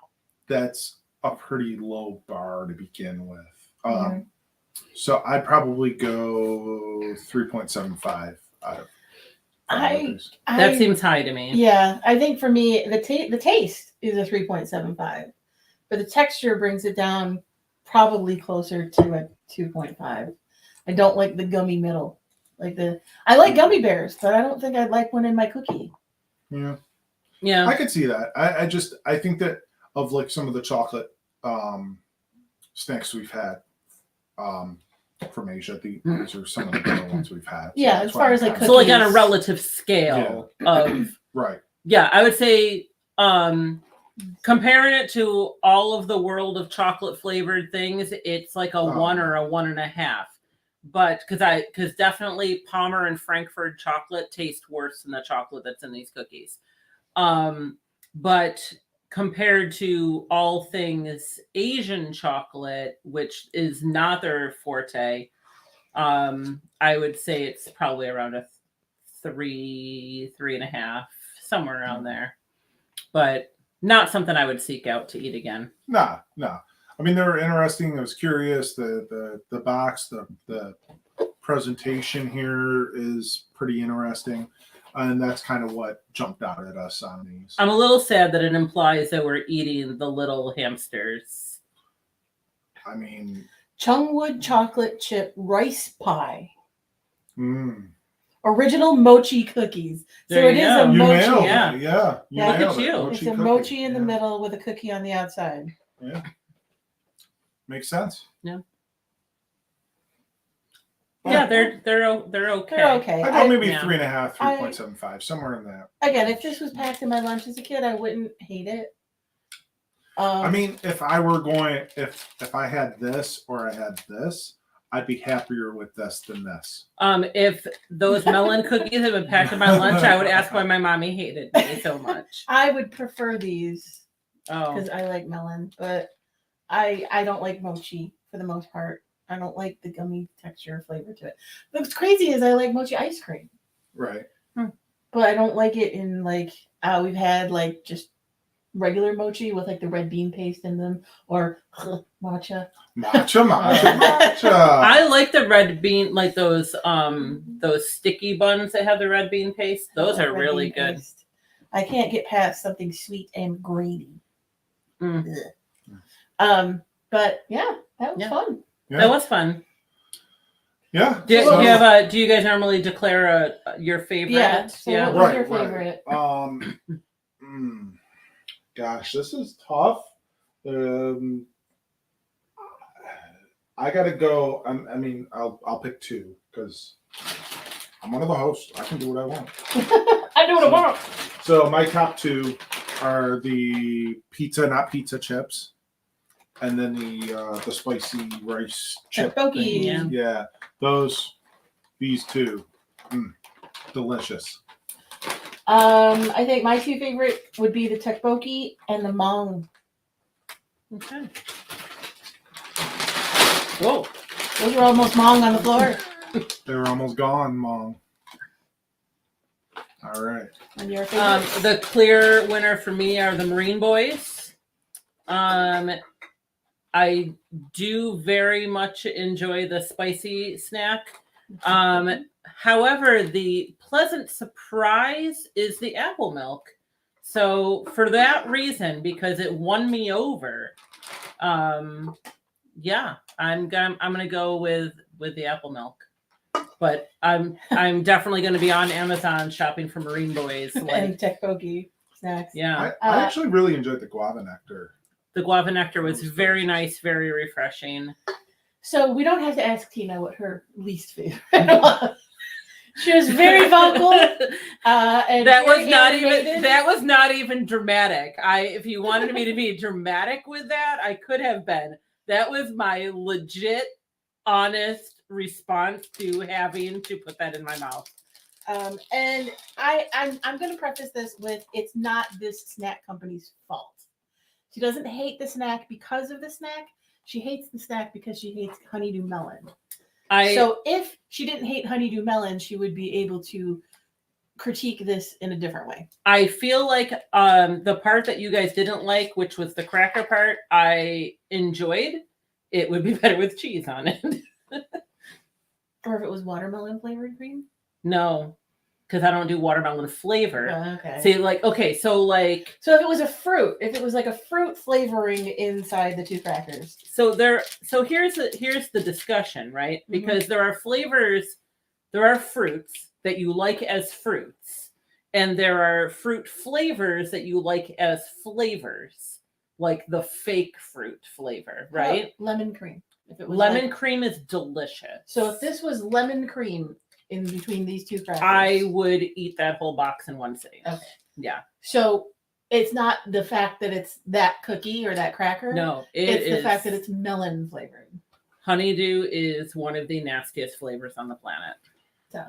A: that's a pretty low bar to begin with. So I'd probably go 3.75 out of 5.
C: That seems high to me.
B: Yeah, I think for me, the taste is a 3.75, but the texture brings it down probably closer to a 2.5. I don't like the gummy middle. I like gummy bears, but I don't think I'd like one in my cookie.
C: Yeah.
A: I could see that. I think that of like some of the chocolate snacks we've had from Asia, these are some of the better ones we've had.
B: Yeah, as far as like cookies.
C: So like on a relative scale of
A: right.
C: Yeah, I would say comparing it to all of the world of chocolate flavored things, it's like a 1 or a 1.5. But because definitely Palmer and Frankfurt chocolate taste worse than the chocolate that's in these cookies. But compared to all things Asian chocolate, which is not their forte, I would say it's probably around a 3.5, somewhere around there. But not something I would seek out to eat again.
A: No. I mean, they were interesting. I was curious. The box, the presentation here is pretty interesting. And that's kind of what jumped out at us on these.
C: I'm a little sad that it implies that we're eating the little hamsters.
A: I mean,
B: Chungwood chocolate chip rice pie. Original mochi cookies. So it is a mochi.
A: Yeah.
C: Look at you.
B: It's a mochi in the middle with a cookie on the outside.
A: Yeah. Makes sense.
C: Yeah. Yeah, they're okay.
B: They're okay.
A: I thought maybe 3.5, 3.75, somewhere in that.
B: Again, if this was packed in my lunch as a kid, I wouldn't hate it.
A: I mean, if I were going, if I had this or I had this, I'd be happier with this than this.
C: If those melon cookies had been packed in my lunch, I would ask why my mommy hated me so much.
B: I would prefer these because I like melon, but I don't like mochi for the most part. I don't like the gummy texture flavor to it. What's crazy is I like mochi ice cream.
A: Right.
B: But I don't like it in like, we've had like just regular mochi with like the red bean paste in them or matcha.
A: Matcha.
C: I like the red bean, like those sticky buns that have the red bean paste. Those are really good.
B: Paste. I can't get past something sweet and grainy. But yeah, that was fun.
A: Yeah.
C: That was fun.
A: Yeah.
C: Do you guys normally declare your favorite?
B: Yeah. So what was your favorite?
A: Gosh, this is tough. I gotta go. I mean, I'll pick two because I'm one of the hosts. I can do what I want.
B: I do what I want.
A: So my top two are the not pizza chips. And then the spicy rice chip.
B: Tteokbokki.
A: Yeah, these two, delicious.
B: I think my two favorite would be the tteokbokki and the mong.
C: Okay. Whoa.
B: Those are almost mong on the floor.
A: They're almost gone, mong. All right.
B: And your favorite?
C: The clear winner for me are the Marine Boys. I do very much enjoy the spicy snack. However, the pleasant surprise is the apple milk. So for that reason, because it won me over, I'm gonna go with the apple milk. But I'm definitely gonna be on Amazon shopping for Marine Boys.
B: And tteokbokki snacks.
C: Yeah.
A: I actually really enjoyed the guava nectar.
C: The guava nectar was very nice, very refreshing.
B: So we don't have to ask Tina what her least favorite was. She was very vocal. And
C: that was not even dramatic. If you wanted me to be dramatic with that, I could have been. That was my legit, honest response to having to put that in my mouth.
B: And I'm going to preface this with it's not this snack company's fault. She doesn't hate the snack because of the snack. She hates the snack because she hates honeydew melon. So if she didn't hate honeydew melon, she would be able to critique this in a different way.
C: I feel like the part that you guys didn't like, which was the cracker part, I enjoyed. It would be better with cheese on it.
B: Or if it was watermelon flavored cream?
C: No, because I don't do watermelon flavor.
B: Okay.
C: See, like, okay, so
B: if it was a fruit, if it was like a fruit flavoring inside the two crackers.
C: So here's the discussion, right? Because there are flavors, there are fruits that you like as fruits, and there are fruit flavors that you like as flavors, like the fake fruit flavor, right?
B: Lemon cream. If it was
C: lemon cream is delicious.
B: So if this was lemon cream in between these two crackers,
C: I would eat that whole box in one sitting.
B: Okay.
C: Yeah.
B: So it's not the fact that it's that cookie or that cracker.
C: No,
B: it's the fact that it's melon flavored.
C: Honeydew is one of the nastiest flavors on the planet.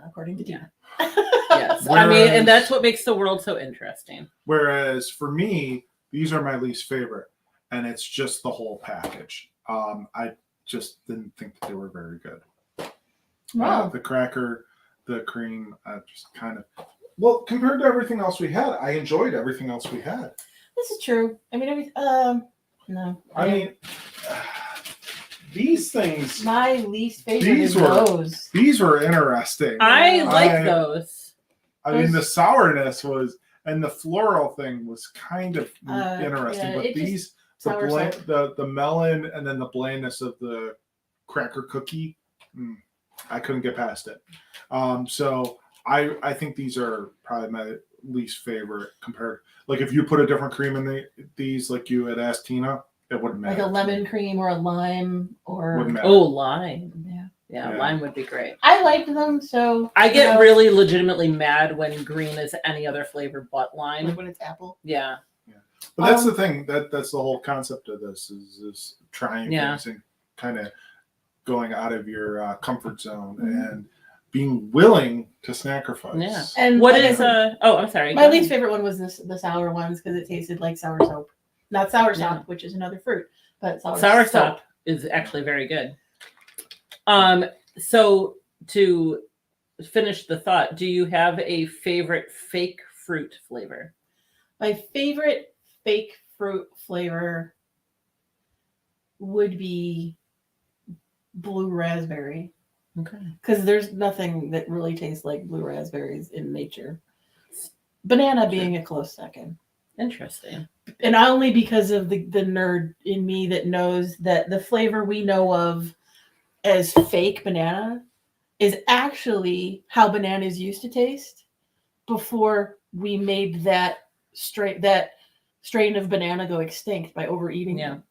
B: According to Tina.
C: Yes. I mean, and that's what makes the world so interesting.
A: Whereas for me, these are my least favorite, and it's just the whole package. I just didn't think that they were very good.
B: Wow.
A: The cracker, the cream, just kind of. Well, compared to everything else we had, I enjoyed everything else we had.
B: This is true. I mean, no.
A: I mean, these things.
B: My least favorite is those.
A: These were interesting.
C: I like those.
A: I mean, the sourness was, and the floral thing was kind of interesting. But these, the melon, and then the blandness of the cracker cookie, I couldn't get past it. So I think these are probably my least favorite compared. Like if you put a different cream in these, like you had asked Tina, it wouldn't matter.
B: Like a lemon cream or a lime or
C: lime.
B: Yeah,
C: lime would be great.
B: I liked them, so
C: I get really legitimately mad when green is any other flavor but lime.
B: Like when it's apple.
C: Yeah.
A: But that's the thing. That's the whole concept of this is trying things and kind of going out of your comfort zone and being willing to sacrifice.
C: Yeah.
B: And
C: what is I'm sorry.
B: My least favorite one was the sour ones because it tasted like sour soap. Not sour sop, which is another fruit, but sour
C: sop is actually very good. So to finish the thought, do you have a favorite fake fruit flavor?
B: My favorite fake fruit flavor would be blue raspberry.
C: Okay.
B: Because there's nothing that really tastes like blue raspberries in nature. Banana being a close second.
C: Interesting.
B: And only because of the nerd in me that knows that the flavor we know of as fake banana is actually how bananas used to taste before we made that strain of banana go extinct by overeating them.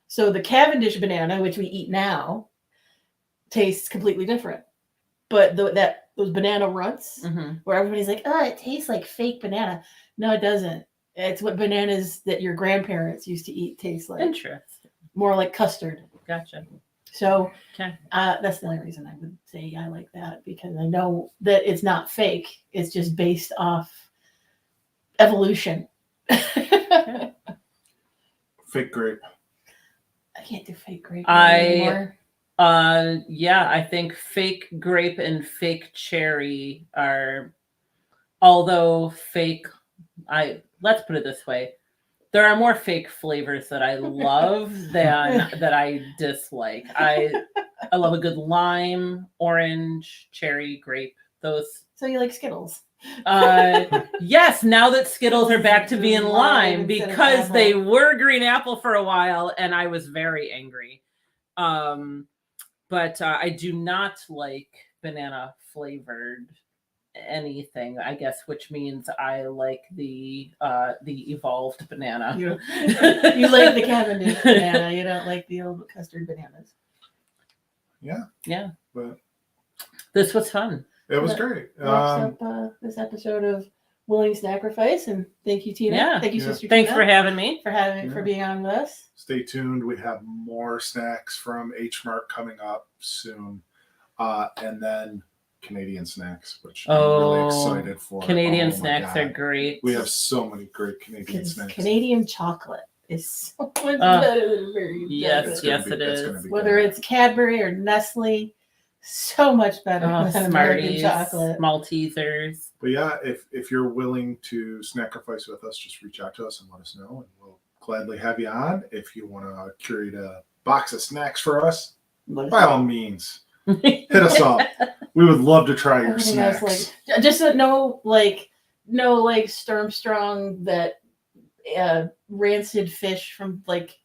B: So the Cavendish banana, which we eat now, tastes completely different. But those banana runts, where everybody's like, "Oh, it tastes like fake banana." No, it doesn't. It's what bananas that your grandparents used to eat taste like.
C: Interesting.
B: More like custard.
C: Gotcha.
B: So that's the only reason I would say I like that, because I know that it's not fake. It's just based off evolution.
A: Fake grape.
B: I can't do fake grape anymore.
C: I think fake grape and fake cherry are, although fake, let's put it this way. There are more fake flavors that I love than that I dislike. I love a good lime, orange, cherry, grape. Those.
B: So you like Skittles?
C: Yes, now that Skittles are back to being lime, because they were green apple for a while and I was very angry. But I do not like banana flavored anything, I guess, which means I like the evolved banana.
B: You like the Cavendish banana. You don't like the old custard bananas.
C: Yeah.
A: But
C: this was fun.
A: It was great.
B: Wraps up this episode of Willing Snackrifice, and thank you, Tina.
C: Yeah.
B: Thank you, Sister
C: Thanks
B: Tina,
C: for having me.
B: for being on with us.
A: Stay tuned. We have more snacks from H-Mart coming up soon, and then Canadian snacks, which I'm really excited for.
C: Canadian snacks are great.
A: We have so many great Canadian snacks.
B: Canadian chocolate is so much better than berry.
C: Yes,
A: It's
C: it
A: gonna
C: is.
A: be
B: Whether
A: good.
B: it's Cadbury or Nestle, so much better
C: Oh,
B: than American
C: Smarties,
B: chocolate.
C: Maltesers.
A: But yeah, if you're willing to Snackrifice with us, just reach out to us and let us know, and we'll gladly have you on. If you want to curate a box of snacks for us, by all means, hit us up. We would love to try your
B: Everything else,
A: snacks.
B: like, just no Sturmstrong that rancid fish from like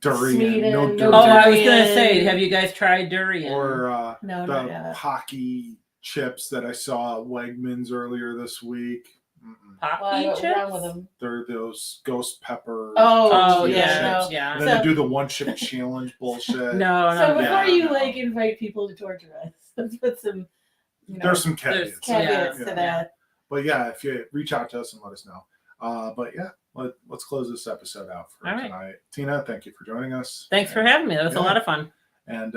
A: Durian,
B: Sweden,
A: no
B: no
A: durian.
C: Oh, I was gonna
B: Durian.
C: say, have you guys tried durian?
A: Or
B: No, not
A: the
B: yet.
A: Pocky chips that I saw at Wegmans earlier this week. Mm-mm.
C: Pocky
B: Why, what's
C: chips?
B: wrong with them?
A: They're those ghost pepper.
B: Oh,
A: tortilla
B: yeah,
A: chips.
B: no.
C: yeah.
A: And then
B: So-
A: they do the one chip challenge bullshit.
C: No,
B: So
C: no.
B: before
A: yeah,
B: you
A: no.
B: like invite people to torture us, let's put some
A: There's some caveats.
B: caveats
A: Yeah.
B: to that.
A: But yeah, if you reach out to us and let us know. But yeah, let's close this episode out for
C: All right.
A: tonight. Tina, thank you for joining us.
C: Thanks for having me. That was a
A: Yeah.
C: lot of fun.
A: And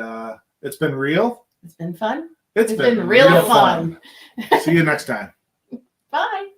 A: it's been real.
B: It's been fun.
A: It's
B: been real fun.
A: See you next time.
B: Bye.